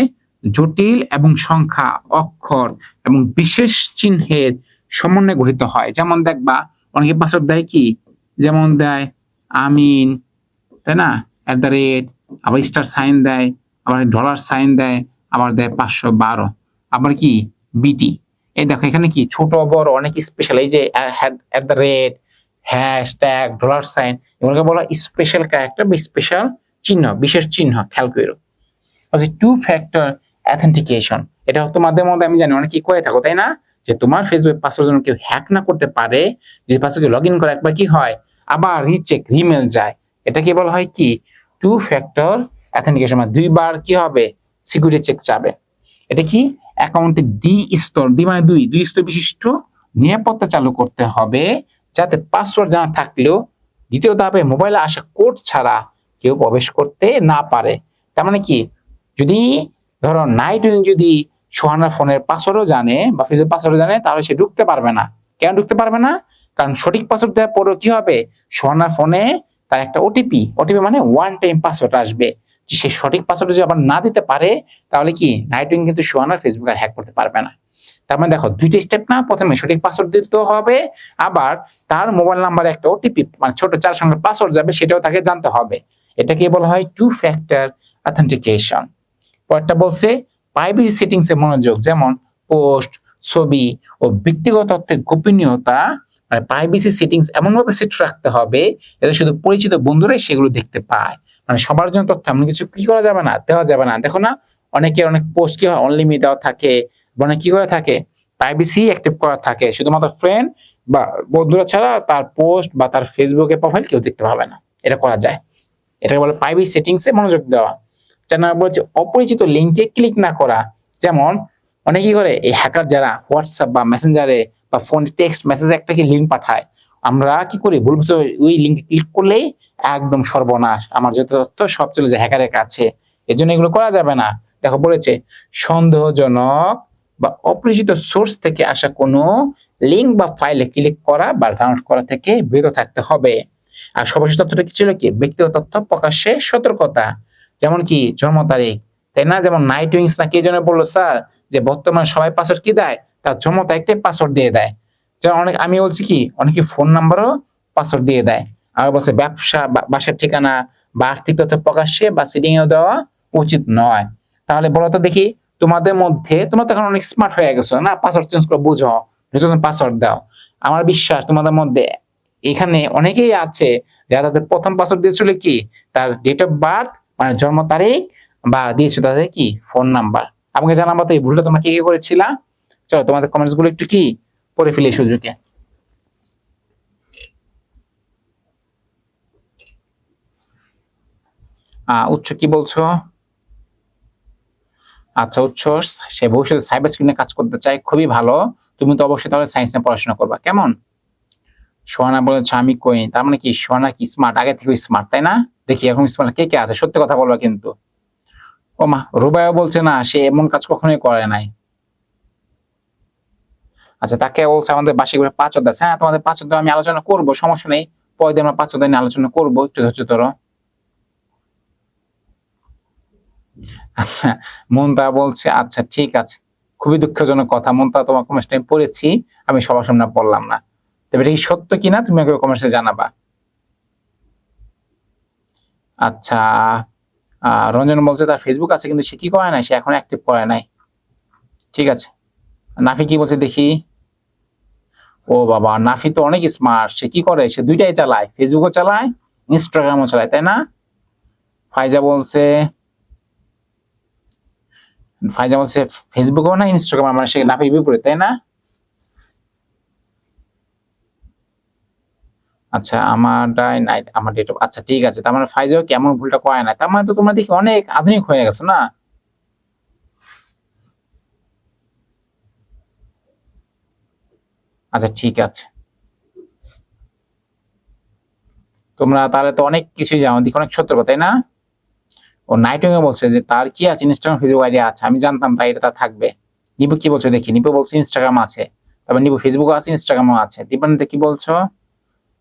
জটিল এবং সংখ্যা, অক্ষর এবং বিশেষ চিহ্নের সমন্বয়ে গঠিত হয়। যেমন দেখবা অনেকে পাসওয়ার্ড দেয় কি, যেমন দেয় আমিন, তাই না, @ আবার স্টার সাইন দেয়, আবার ডলার সাইন দেয়, আবার দেয় 512, আবার কি বিটি। এই দেখো এখানে কি ছোট বড় অনেক স্পেশাল, এই যে @ হ্যাশট্যাগ ডলার সাইন, এগুলোকে বলা স্পেশাল ক্যারেক্টার বা স্পেশাল চিহ্ন, বিশেষ চিহ্ন। খেয়াল করো টু ফ্যাক্টর অথেন্টিকেশন। এটা তোমাদের মধ্যে আমি জানি অনেকেই করে থাকো, তাই না, যে তোমার ফেসবুক পাসওয়ার্ড যেন কেউ হ্যাক না করতে পারে, যে পাসওয়ার্ডে লগ ইন করে একবার কি হয় আবার রিচেক রিমেল যায়, এটাকে বলা হয় কি টু ফ্যাক্টর অথেন্টিকেশন। মানে দুইবার কি হবে, সিকিউরিটি চেক যাবে। এটা কি অ্যাকাউন্টে দ্বি মানে দুই স্তর বিশিষ্ট নিরাপত্তা চালু করতে হবে, যাতে পাসওয়ার্ড জানা থাকলেও দ্বিতীয় ধাপে মোবাইলে আসা কোড ছাড়া কেউ প্রবেশ করতে না পারে। তার মানে কি, যদি ধরো নাইট উইং যদি সোহানার ফোনের পাসওয়ার্ডও জানে বা ফেসবুক পাসওয়ার্ডও জানে, তাহলে সে ঢুকতে পারবে না। কেন ঢুকতে পারবে না? কারণ সঠিক পাসওয়ার্ড দেওয়ার পরেও কি হবে, সোহানার ফোনে তার একটা ওটিপি মানে ওয়ান টাইম পাসওয়ার্ড আসবে। সে সঠিক পাসওয়ার্ড যদি আবার না দিতে পারে, তাহলে কি নাইট উইং কিন্তু সোহানার ফেসবুক আর হ্যাক করতে পারবে না। তার মানে দেখো দুইটা স্টেপ না, প্রথমে সঠিক পাসওয়ার্ড দিতে হবে, আবার তার মোবাইল নাম্বারে একটা ওটিপি মানে ছোট 4 সংখ্যার পাসওয়ার্ড যাবে, সেটাও তাকে জানতে হবে। এটাকে বলা হয় টু ফ্যাক্টর অথেন্টিকেশন। পরেরটা বলছে প্রাইভেসি সেটিংসে মনোযোগ, যেমন পোস্ট, ছবি ও ব্যক্তিগত তথ্যের গোপনীয়তা, মানে প্রাইভেসি সেটিংস এমনভাবে সেট রাখতে হবে যাতে শুধু পরিচিত বন্ধুরাই সেগুলো দেখতে পায়। মানে সবার জন্য তথ্য এমন কিছু কি করা যাবে না, দেওয়া যাবে না। দেখো না অনেকে অনেক পোস্ট কি হয় অনলি মি দেওয়া থাকে, মানে কি করে থাকে প্রাইভেসি অ্যাক্টিভ করা থাকে, শুধুমাত্র ফ্রেন্ড বা বন্ধুরা ছাড়া তার পোস্ট বা তার ফেসবুকে প্রোফাইল কেউ দেখতে পাবে না। এটা করা যায়, এটাকে বলে প্রাইভেসি সেটিংসে মনোযোগ দেওয়া। 4 নম্বর বলছে অপরিচিত লিঙ্কে ক্লিক না করা। যেমন অনেকেই করে এই হ্যাকার যারা হোয়াটসঅ্যাপ বা মেসেঞ্জারে বা ফোনে টেক্সট মেসেজে একটা কি লিঙ্ক পাঠায়, আমরা কি করি ভুলবশত ওই লিঙ্কে ক্লিক করলেই একদম সর্বনাশ, আমার যত তথ্য সব চলে যায় হ্যাকারের কাছে। এজন্য এগুলো করা যাবে না। দেখো বলেছে সন্দেহজনক বা অপরিচিত সোর্স থেকে আসা কোনো লিঙ্ক বা ফাইলে ক্লিক করা বা ডাউনলোড করা থেকে বিরত থাকতে হবে। আর সর্বশেষ তথ্যটা কি ছিল, কি ব্যক্তিগত তথ্য প্রকাশ্যে সতর্কতা। যেমন কি জন্ম তারিখ, তাই না, যেমন নাইট উইংস না কে যেন বললো স্যার যে বর্তমানে সবাই পাসওয়ার্ড কি দেয়, তার জন্ম তারিখটাই পাসওয়ার্ড দিয়ে দেয়। যেমন অনেক আমি বলছি কি অনেকে ফোন নাম্বারও পাসওয়ার্ড দিয়ে দেয়। আর বলছে ব্যবসা বাসার ঠিকানা বা আর্থিক তথ্য প্রকাশ্যে বা সিডিং এ দেওয়া উচিত নয়। তাহলে বলো তো দেখি, তোমাদের মধ্যে তোমরা তো এখন অনেক স্মার্ট হয়ে গেছো না, পাসওয়ার্ড চেঞ্জ করে বুঝো, নতুন পাসওয়ার্ড দাও। আমার বিশ্বাস তোমাদের মধ্যে এখানে অনেকেই আছে যারা তাদের প্রথম পাসওয়ার্ড দিয়েছিল কি তার ডেট অফ বার্থ মানে জন্ম তারিখ, বা দিয়েছিল তাদের কি ফোন নাম্বার। আমাকে জানাবো তো এই ভুলটা তোমরা কি কি করেছিলা। চলো তোমাদের কমেন্টস গুলো একটু কি পড়ে ফেলি সুযোগে। উৎস কি বলছো? আচ্ছা উৎস, সে ভবিষ্যতে সাইবার সিকিউরিটি কাজ করতে চায়, খুবই ভালো। তুমি তো অবশ্যই তাহলে সায়েন্স নিয়ে পড়াশোনা করবা, কেমন? সোহানা বলেছে আমি কই, তার মানে কি সোহানা কি স্মার্ট, আগে থেকে স্মার্ট, তাই না? দেখি এখন স্মার্ট কে কে আছে, সত্যি কথা বলবা কিন্তু। ও মা, রুবাইও বলছে না সে এমন কাজ কখনোই করে নাই। আচ্ছা তাকে বলছে আমাদের বার্ষিক 5 অধ্যায়, হ্যাঁ তোমাদের 5 অধ্যায় আমি আলোচনা করবো, সমস্যা নেই, পরে দিন আমরা 5 অধ্যায় নিয়ে আলোচনা করবো, একটু ধৈর্য ধরো। আচ্ছা মনতা বলছে আচ্ছা ঠিক আছে, খুবই দুঃখজনক কথা মনতা, তোমার কমেন্টস আমি পড়েছি, আমি সবার সামনে পড়লাম না, তবে এটা কি সত্য কিনা তুমি আমাকে কমেন্টসে জানাবা। আচ্ছা রঞ্জন বলছে তার ফেসবুক আছে কিন্তু সে কি করে নাই, সে এখন অ্যাক্টিভ করে নাই। ঠিক আছে, নাফি কি বলছে দেখি। ও বাবা, নাফি তো অনেক স্মার্ট, সে কি করে, সে দুইটাই চালায়, ফেসবুকও চালায় ইনস্টাগ্রামও চালায়, তাই না? ফাইজা বলছে ফেসবুকও না ইনস্টাগ্রাম, মানে সে নাফির বিপরীত, তাই না? আচ্ছা আমার নাইট আমার ডেট অফ, আচ্ছা ঠিক আছে, তার মানে ফাইজাও কেমন ভুলটা করে না, তার মানে তো তোমরা দেখি অনেক আধুনিক হয়ে গেছো না। আচ্ছা ঠিক আছে। তোমরা তাহলে তো অনেক কিছুই জানো, দিকে অনেক সতর্ক, তাই না? ও নাইটুইং বলছে যে তার কি আছে, ইনস্টাগ্রাম ফেসবুক আইডি আছে, আমি জানতাম তাই এটা তার থাকবে। নিপু কি বলছো দেখি, নিপু বলছে ইনস্টাগ্রাম আছে, তারপর নিপু ফেসবুক আছে, ইনস্টাগ্রামও আছে। দীপান্বিতা কি বলছো?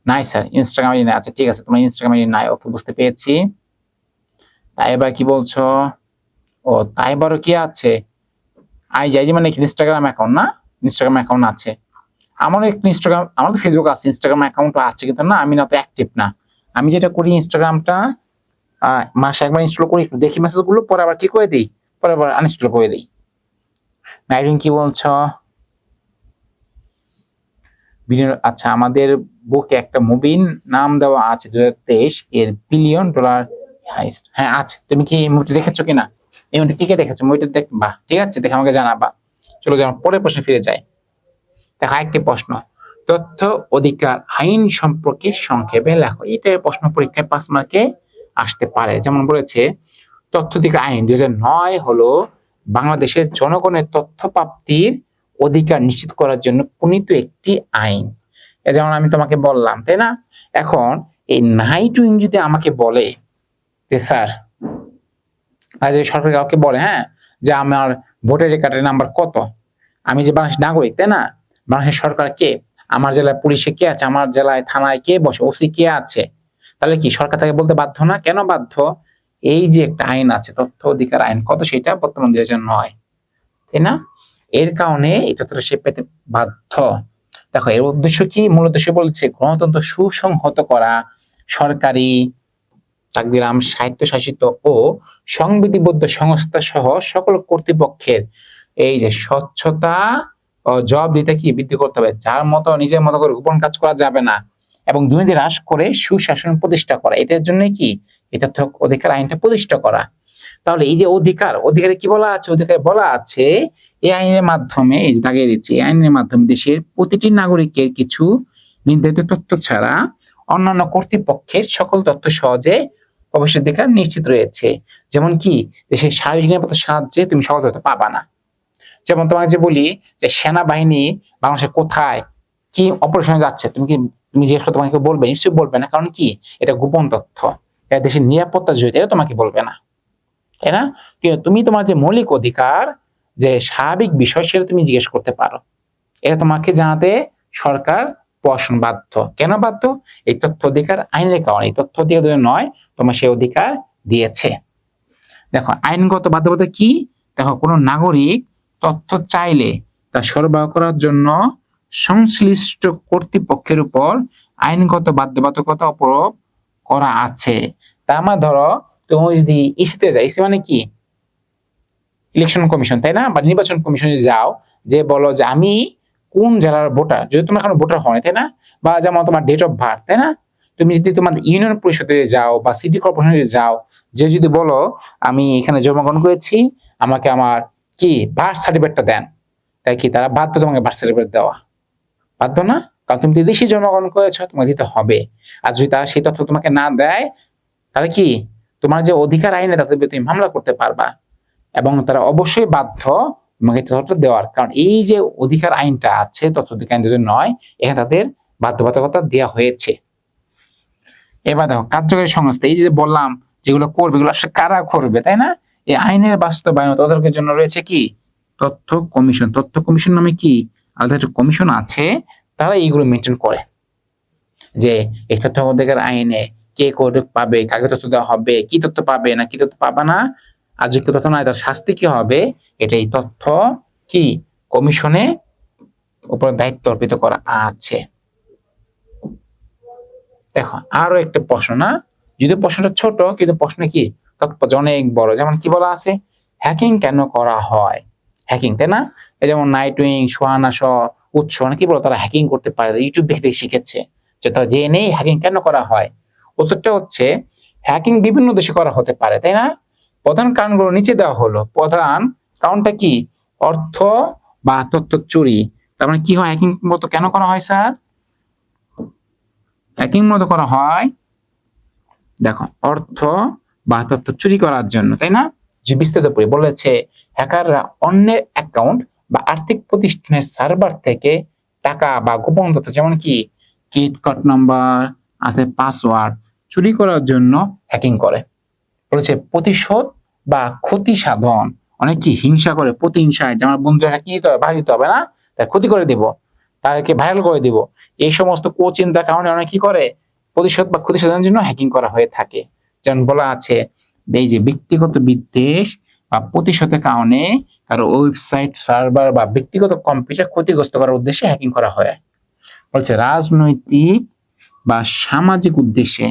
নাই স্যার, ইনস্টাগ্রাম আইডি নাই। আচ্ছা ঠিক আছে, তোমার ইনস্টাগ্রাম আইডি নাই, ওকে বুঝতে পেরেছি। তাই এবার কি বলছো? ও তাই এবারও কি আছে, আই যে মানে ইনস্টাগ্রাম অ্যাকাউন্ট না, ইনস্টাগ্রাম অ্যাকাউন্ট আছে। আমার একটা ইনস্টাগ্রাম, আমার তো ফেসবুক আছে, ইনস্টাগ্রাম অ্যাকাউন্টও আছে, কিন্তু না আমি না তো অ্যাক্টিভ না। আমি যেটা করি ইনস্টাগ্রামটা মাসে একবার ইনস্টল করি, একটু দেখি মেসেজ গুলো, পরে আবার কি করে দিই, পরে আবার আনইনস্টল করে দিই। নাইরিন কি বলছো? আচ্ছা, আমাদের বুকে একটা মুভির নাম দেওয়া আছে 2023 এর $1 বিলিয়ন হাইস্ট। হ্যাঁ আছে, তুমি কি মুভিটা দেখেছো কিনা? এই মুভিটা টিকে দেখেছো? মুভিটা দেখবা, ঠিক আছে, দেখে আমাকে জানাবা। চলো যেন পরের প্রশ্নে ফিরে যাই। দেখো একটি প্রশ্ন, তথ্য অধিকার আইন সম্পর্কে সংক্ষেপে লেখো। এটার প্রশ্ন পরীক্ষায় 5 মার্কে আসতে পারে। যেমন বলেছে, তথ্য অধিকার আইন 2009 হলো বাংলাদেশের জনগণের তথ্য প্রাপ্তির অধিকার নিশ্চিত করার জন্য প্রণীত একটি আইন। যেমন আমি তোমাকে বললাম, তাই না? এখন এই নাইটুইং যদি আমাকে বলে যে স্যার, আর যে সরকার কাউকে বলে, হ্যাঁ, যে আমার ভোটার কার্ডের নাম্বার কত, আমি যে বাংলাদেশ নাগরিক, তাই না? বাংলাদেশের সরকার কে, আমার জেলায় পুলিশে কে আছে, আমার জেলায় থানায় কে বসে, ওসি কে আছে, তাহলে কি সরকার তাকে বলতে বাধ্য না? কেন বাধ্য? এই যে একটা আইন আছে, তথ্য অধিকার আইন, কত সেটা বর্তমান 2009, তাই না? এর কারণে এই তথ্যটা সে পেতে বাধ্য। দেখো এর উদ্দেশ্য কি, মূল উদ্দেশ্য বলছে গণতন্ত্র সুসংহত করা, সরকারি, চাকরিরাম, স্বায়ত্তশাসিত ও সংবিধিবদ্ধ সংস্থা সহ সকল কর্তৃপক্ষের এই যে স্বচ্ছতা ও জবাবদিহিতা কি বৃদ্ধি করতে হবে, যার মতো নিজের মতো করে গোপন কাজ করা যাবে না, এবং দুর্নীতি হ্রাস করে সুশাসন প্রতিষ্ঠা করা। এটার জন্য কি এই তথ্য অধিকার আইনটা প্রতিষ্ঠা করা। তাহলে এই যে অধিকারে কি বলা আছে? অধিকারে বলা আছে এই আইনের মাধ্যমে, এই যে দাগিয়ে দিচ্ছি, এই আইনের মাধ্যমে দেশের প্রতিটি নাগরিকের কিছু নির্ধারিত তথ্য ছাড়া অন্যান্য কর্তৃপক্ষের সকল তথ্য সহজে প্রবেশের অধিকার নিশ্চিত রয়েছে। যেমন কি, দেশের সার্বিক নিরাপত্তার সাহায্যে তুমি সহজ তথ্য পাবা না। যেমন তোমাকে যে বলি যে সেনাবাহিনী বাংলাদেশে কোথায় কি অপারেশনে যাচ্ছে, তুমি জিজ্ঞেস করো, তোমাকে বলবে? নিশ্চয়ই বলবে না, কারণ কি এটা গোপন তথ্য, এটা দেশের নিরাপত্তা জড়িত, এটা তোমাকে বলবে না, তাই না? কিন্তু তুমি তোমার যে মৌলিক অধিকার, যে স্বাভাবিক বিষয়, সেটা তুমি জিজ্ঞেস করতে পারো। এটা তোমাকে জানাতে সরকার প্রশাসন বাধ্য। কেন বাধ্য? এই তথ্য অধিকার আইনের কারণে। এই তথ্য অধিকার নয়, তোমার সে অধিকার দিয়েছে। দেখো আইনগত বাধ্যবাধকতা কি? দেখো, কোনো নাগরিক তথ্য চাইলে তা সরবরাহ করার জন্য সংশ্লিষ্ট কর্তৃপক্ষের উপর আইনগত বাধ্যবাধকতা আরোপ করা আছে। তার মানে ধরো, তুমি যদি ইসিতে যাও, ইসি মানে কি, ইলেকশন কমিশন, তাই না? বা নির্বাচন কমিশনে যাও, যে বলো যে আমি কোন জেলার ভোটার, যদি তোমার এখন ভোটার হয়, তাই না? বা যেমন তোমার ডেট অফ বার্থ, তাই না? তুমি যদি তোমার ইউনিয়ন পরিষদে যাও বা সিটি কর্পোরেশনে যাও, যে যদি বলো আমি এখানে জন্মগ্রহণ করেছি, আমাকে আমার কি বার্থ সার্টিফিকেটটা দেন, তাই কি তারা বাধ্য তোমাকে বার্থ সার্টিফিকেট দেওয়া? বাধ্য না, কারণ তুমি দেশে জন্মগ্রহণ করেছো, তোমাকে দিতে হবে। আর যদি তারা সেই তথ্য তোমাকে না দেয়, তাহলে কি তোমার যে অধিকার আইনে, তাতে তুমি মামলা করতে পারবা, এবং তারা অবশ্যই বাধ্য তোমাকে তথ্য দেওয়ার। কারণ এই যে অধিকার আইনটা আছে, তথ্য অধিকার আইন 2009, এখানে তাদের বাধ্যবাধকতা দেওয়া হয়েছে। এবার দেখো কার্যকরী সংস্থা, এই যে বললাম যেগুলো করবে, এগুলো আসলে কারা করবে, তাই না? এই আইনের বাস্তবায়ন তদারকের জন্য রয়েছে কি তথ্য কমিশন। তথ্য কমিশন নামে কি আলাদা একটা কমিশন আছে, তারা এইগুলো মেনটেন করে, যে এই তথ্য অধিকার আইনে কে কোড পাবে, কাকে তথ্য দেওয়া হবে, কি তথ্য পাবে না কি তথ্য পাবে না, আর যোগ্য তথ্য নয় তার শাস্তি কি হবে, এটা এই তথ্য কি কমিশনে উপর দায়িত্ব অর্পিত করা আছে। দেখো আরো একটা প্রশ্ন, না যদি প্রশ্নটা ছোট, কিন্তু প্রশ্ন কি তাৎপর্য অনেক বড়। যেমন কি বলা আছে, হ্যাকিং কেন করা হয়? হ্যাকিং, তাই না? এই যেমন নাইটউইং, সোহানা উৎস, কি বলো, তারা হ্যাকিং করতে পারে, ইউটিউব দেখে শিখেছে, যে তারা জেনে হ্যাকিং কেন করা হয়। উত্তরটা হচ্ছে, হ্যাকিং বিভিন্ন দেশে করা হতে পারে, তাই না? প্রধান কারণগুলো নিচে দেওয়া হলো। প্রধান কারণটা কি? অর্থ বা তথ্য চুরি। তার মানে কি হয়, হ্যাকিং মতো কেন করা হয় স্যার? হ্যাকিং মতো করা হয়, দেখো, অর্থ বা তথ্য চুরি করার জন্য, তাই না? যে বিস্তারিত পড়ে বলেছে, হ্যাকাররা অন্যের অ্যাকাউন্ট বা আর্থিক প্রতিষ্ঠানের সার্ভার থেকে টাকা বা গোপন তথ্য, যেমন কি ক্রেডিট কার্ড নাম্বার আছে, পাসওয়ার্ড, চুরি করার জন্য হ্যাকিং করে। বলেছে প্রতিশোধ বা ক্ষতি সাধন, অনেক কি হিংসা করে, প্রতিহিংসায় যে আমার বন্ধুরা কি দিতে হবে, ভাগ দিতে হবে না, তার ক্ষতি করে দিব, তাদেরকে ভাইরাল করে দিব, এই সমস্ত কুচিন্তার কারণে অনেক কি করে প্রতিশোধ বা ক্ষতি সাধনের জন্য হ্যাকিং করা হয়ে থাকে। যেমন বলা আছে এই যে ব্যক্তিগত বিদ্বেষ বা প্রতিশোধের কারণে কারো ওয়েবসাইট, সার্ভার বা ব্যক্তিগত কম্পিউটার ক্ষতিগ্রস্ত করার উদ্দেশ্যে হ্যাকিং করা হয়। বলছে রাজনৈতিক বা সামাজিক উদ্দেশ্যে,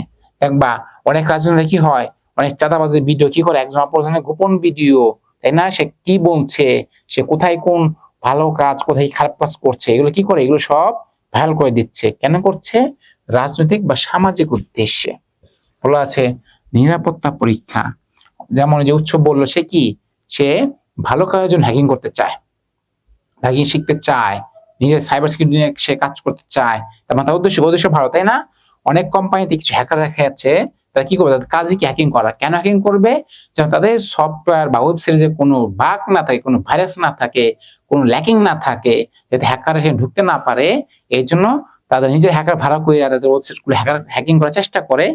বা অনেক রাজনীতি কি হয়, অনেক চাঁদাবাজের ভিডিও কি করে একজন অপরজনের গোপন ভিডিও, তাই না, সে কি বলছে, সে কোথায় কোন ভালো কাজ, কোথায় খারাপ কাজ করছে, এগুলো কি করে, এগুলো সব ভাইরাল করে দিচ্ছে। কেন করছে? রাজনৈতিক বা সামাজিক উদ্দেশ্যে। বলা আছে নিরাপত্তা পরীক্ষা, যেমন যে উৎসব বললো, সে কি, সে ভালো কাজের জন্য হ্যাকিং করতে চায়, হ্যাকিং শিখতে চায়, নিজের সাইবার সিকিউরিটি নিয়ে সে কাজ করতে চায়, তার তার উদ্দেশ্য ভালো, তাই না? অনেক কোম্পানিতে কিছু হ্যাকার রাখা আছে, তারা কি করবে, তাদের কাজই কি হ্যাকিং করা। কেন হ্যাকিং করবে? যেন তাদের সফটওয়্যার বা ওয়েবসাইটে কোনো বাগ না থাকে, কোনো ভাইরাস না থাকে, কোনো ল্যাকিং না থাকে, যাতে হ্যাকার এসে ঢুকতে না পারে। এই জন্য তাদের নিজের হ্যাকার ভাড়া করে তাদের ওয়েবসাইটগুলো হ্যাকিং করার চেষ্টা করে,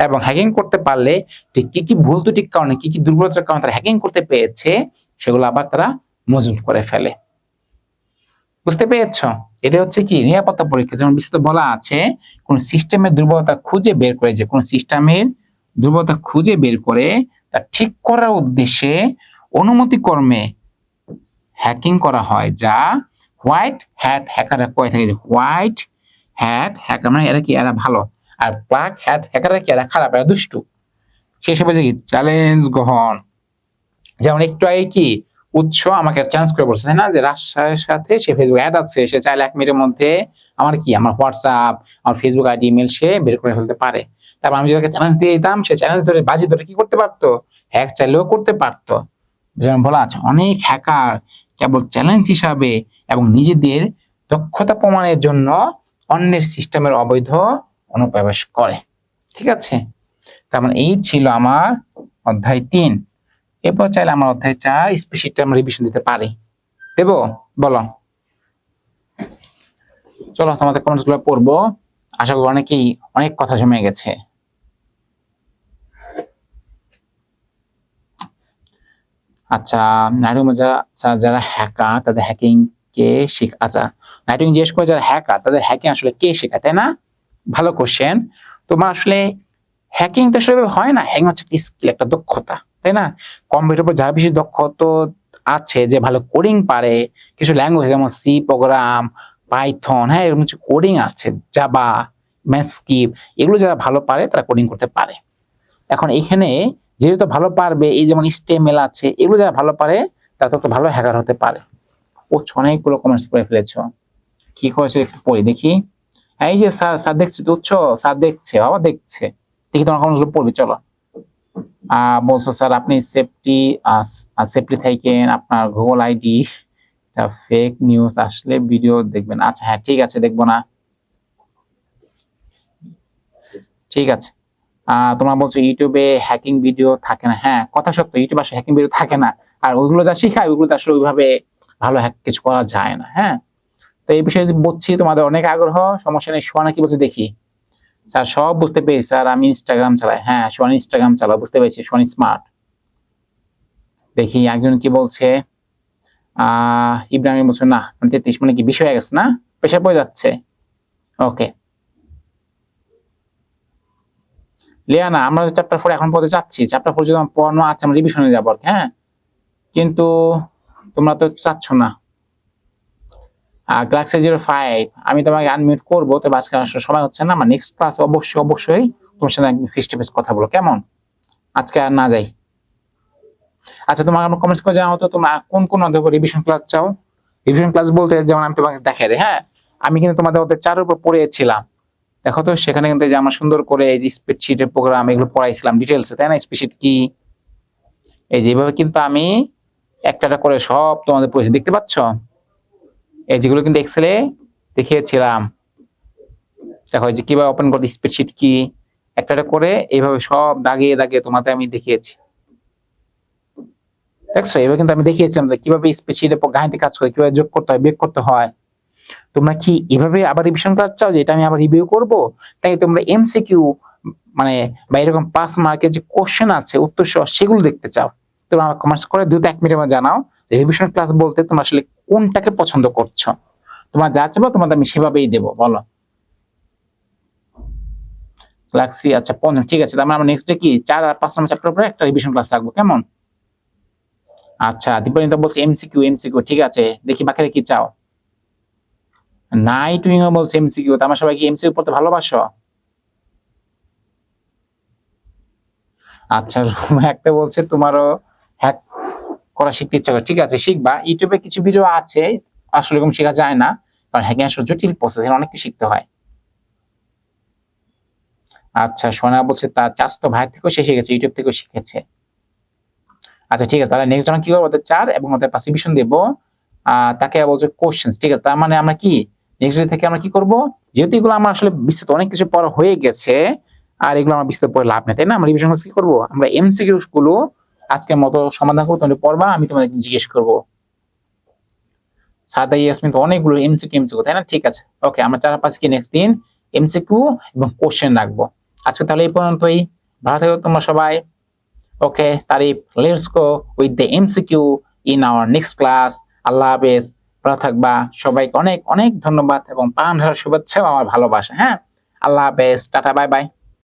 এবং হ্যাকিং করতে পারলে ঠিক কি কি ভুল ত্রুটির কারণে, কি কি দুর্বলতার কারণে তারা হ্যাকিং করতে পেরেছে, সেগুলো আবার তারা মজুত করে ফেলে। বুঝতে পেরেছ? এটা হচ্ছে কি নিরাপত্তা পরীক্ষা। যেমন বিস্তারিত বলা আছে কোন সিস্টেমের দুর্বলতা খুঁজে বের করে, যে কোন সিস্টেমের দুর্বলতা খুঁজে বের করে তা ঠিক করার উদ্দেশ্যে অনুমতি ক্রমে হ্যাকিং করা হয়, যা হোয়াইট হ্যাট হ্যাকাররা করে থাকে। যে হোয়াইট হ্যাট হ্যাকার মানে এরা কি, এরা ভালো, আর ব্ল্যাক হ্যাট হ্যাকাররা কি, এরা খারাপ, এরা দুষ্টু। সে হিসেবে কি চ্যালেঞ্জ গ্রহণ, যেমন একটু আগে কি উৎস আমাকে চ্যালেঞ্জ করে বলছে, তাই না, যে রাজশাহীর সাথে সে ফেসবুক অ্যাড আছে, সে চাইলে 1 মিনিটের মধ্যে আমার কি, আমার হোয়াটসঅ্যাপ, আমার ফেসবুক আইডি, ইমেল সে বের করে ফেলতে পারে। তারপর আমি যদি চ্যালেঞ্জ দিয়ে দিতাম, সে চ্যালেঞ্জ ধরে বাজি ধরে কি করতে পারতো, হ্যাক চাইলেও করতে পারতো। যেমন বলা আছে অনেক হ্যাকার কেবল চ্যালেঞ্জ হিসাবে এবং নিজেদের দক্ষতা প্রমাণের জন্য অন্যের সিস্টেমের অবৈধ অনুপ্রবেশ করে। ঠিক আছে, তার মানে এই ছিল আমার অধ্যায় 3। এরপর চাইলে আমার অধ্যায় 4 স্পেশিটা আমরা রিভিশন দিতে পারি। দেব? বলো। চলো তোমাদের কমেন্টস গুলো পড়বো, আশা করি অনেকেই অনেক কথা জমে গেছে। আচ্ছা, নাইটুইং যারা হ্যাকার তাদের হ্যাকিং কে শেখা, আচ্ছা নাইটুইং জিজ্ঞেস করে যারা হ্যাকার তাদের হ্যাকিং আসলে কে শেখায়, তাই না? ভালো কোশ্চেন। তোমার আসলে হ্যাকিং তো আসলে হয় না, হ্যাকিং হচ্ছে একটা স্কিল, একটা দক্ষতা, তাই না? কম্পিউটার উপর যারা বেশি দক্ষতা আছে, যে ভালো কোডিং পারে, কিছু ল্যাঙ্গুয়েজ যেমন সি প্রোগ্রাম, পাইথন, হ্যাঁ এরকম কিছু কোডিং আছে, জাভা, ম্যাসকিপ, এগুলো যারা ভালো পারে তারা কোডিং করতে পারে। এখন এখানে যেহেতু ভালো পারবে, এই যেমন HTML আছে, এগুলো যারা ভালো পারে তারা তত ভালো হ্যাকার হতে পারে। ও অনেকগুলো কমেন্টস করে ফেলেছো, কি করেছো একটু পড়ি দেখি। এই যে স্যার দেখছি তো, উচ্চ স্যার দেখছে, বাবা দেখছে, দেখি তোমার কমেন্টস গুলো পড়বি। চলো। বলছো স্যার আপনি সেফটি থাকেন, আপনার গুগল আইডি ফেক নিউজ আসলে ভিডিও দেখবেন। আচ্ছা হ্যাঁ ঠিক আছে, দেখবো না, ঠিক আছে। তোমরা বলছো ইউটিউবে হ্যাকিং ভিডিও থাকে না, হ্যাঁ কথা সত্য, ইউটিউবে আসলে হ্যাকিং ভিডিও থাকে না, আর ওইগুলো যা শিখায় ওইগুলো আসলে ওইভাবে ভালো হ্যাক কিছু করা যায় না। হ্যাঁ, তো এই বিষয়ে বলছি, তোমাদের অনেক আগ্রহ, সমস্যা নেই। সোয়ানা কি বলছে দেখি। স্যার সব বুঝতে পেরেছি স্যার, আমি ইনস্টাগ্রাম চালাই। হ্যাঁ সোয়ান ইনস্টাগ্রাম চালাও, বুঝতে পেরেছি, সোয়ান স্মার্ট। দেখি একজন কি বলছে, ইব্রাহিম বলছে না 33, মানে কি বেশি হয়ে গেছে না, প্রেশার পড়ে যাচ্ছে। ওকে লিয়ানা, আমরা চ্যাপ্টার 4 এখন পড়তে চাচ্ছি, চ্যাপ্টার 4 যদি পড়ানো আছে আমরা রিভিশনে যাবো, হ্যাঁ, কিন্তু তোমরা তো চাচ্ছ না। গ্যালাক্সি 05, আমি তোমাকে আনমিউট করবো, তবে আজকে আসলে সময় হচ্ছে না। আমার নেক্সট ক্লাস অবশ্যই তোমার সাথে একদম ফেস টু ফেস কথা বলো, কেমন? আজকে আর না যাই। আচ্ছা তোমার আমার কমেন্টস করে জানাও তো তোমরা কোন কোন অধ্যায় রিভিশন ক্লাস চাও। রিভিশন ক্লাস বলতে যেমন আমি তোমাকে দেখাই দিই, হ্যাঁ আমি কিন্তু তোমাদের অধ্যায় 4 উপর পড়িয়েছিলাম, দেখো তো সেখানে কিন্তু যে আমরা সুন্দর করে এই যে স্প্রেডশিটের প্রোগ্রাম এগুলো পড়াইছিলাম ডিটেলসে, তাই না? স্প্রেডশিট কি, এই যে এইভাবে কিন্তু আমি একটা করে সব তোমাদের পড়েছি, দেখতে পাচ্ছ? এই যেগুলো কিন্তু এক্সেলে দেখিয়েছিলাম, দেখো যে কিভাবে ওপেন করতে, স্প্রেডশিট কি, একটা করে এইভাবে সব দাগিয়ে দাগিয়ে তোমাদের আমি দেখিয়েছি। দেখছো এবার কিন্তু আমি দেখিয়েছিলাম কিভাবে স্প্রেডশিটে গাণিতিক কাজ করে, কিভাবে যোগ করতে হয়, বিয়োগ করতে হয়। তোমরা কি এভাবে আবার রিভিশন ক্লাস চাও যে এটা আমি আবার রিভিউ করব, তাই তোমরা এমসিকিউ মানে বা এরকম 5 মার্কের যে কোশ্চেন আছে উত্তর সহ সেগুলো দেখতে চাও, তোমরা আমাকে কমেন্টস করে দ্রুত 1 মিনিটের মধ্যে জানাও রিভিশন ক্লাস বলতে তোমরা আসলে কোনটাকে পছন্দ করছো। তোমরা যা চাইবে তোমাদের আমি সেভাবেই দেবো। বলো লাগছি। আচ্ছা 15, ঠিক আছে। তার মানে আমরা নেক্সট ডে কি 4 আর 5 নম্বর চ্যাপ্টার উপরে একটা রিভিশন ক্লাস রাখবো, কেমন? আচ্ছা দীপান্বিতা বলছে এমসিকিউ এমসিকিউ, ঠিক আছে। দেখি বাকিরা কি চাও। নাইট উইংও বলছে এমসিকিউ। তোমরা সবাই কি এমসিকিউ পড়তে ভালোবাসো? আচ্ছা রুমা একটা বলছে তোমারও হ্যাক করা শিখতে ইচ্ছা করে, ঠিক আছে শিখবা। ইউটিউবে কিছু ভিডিও আছে আসলে এরকম শেখা যায় না, কারণ হ্যাকিং আসলে জটিল প্রসেস, অনেক কিছু শিখতে হয়। আচ্ছা সোনা বলছে তার চাচাতো ভাই থেকেও সে শিখেছে, ইউটিউব থেকেও শিখেছে। আচ্ছা ঠিক আছে, তাহলে নেক্সট আমরা কি করবো, ওদের 4 এবং ওদের 5 রিভিশন দেবো। তাকে বলছে কোশ্চেন্স, ঠিক আছে। তার মানে আমরা কি নেক্সট ডে থেকে আমরা কি করব, যেহেতু এগুলো আমার আসলে বিস্তৃত অনেক কিছু পড়া হয়ে গেছে আর এগুলো আমার বিস্তৃত পড়ে লাভ নেই, তাই না? আমরা রিভিশন কি করব, আমরা এমসিকিউ গুলো আজকের মতো সমাধান করবো, তোমরা পড়বা, আমি তোমাদের জিজ্ঞেস করবো। সাদা ইয়াসমিন তো অনেকগুলো এমসিকিউ, তাই না? ঠিক আছে ওকে, আমরা 4 আর 5 কি নেক্সট দিন এমসিকিউ এবং কোশ্চেন রাখবো। আজকে তাহলে এই পর্যন্তই। ভালো থেকো তোমরা সবাই। Okay Tarif, let's go with the MCQ in our next class. আল্লাহ হাফেজ, ভালো থাকবা। সবাইকে অনেক অনেক ধন্যবাদ এবং প্রাণ ঢালা শুভেচ্ছা ও আমার ভালোবাসা। হ্যাঁ, আল্লাহ হাফেজ, টাটা, বাই বাই।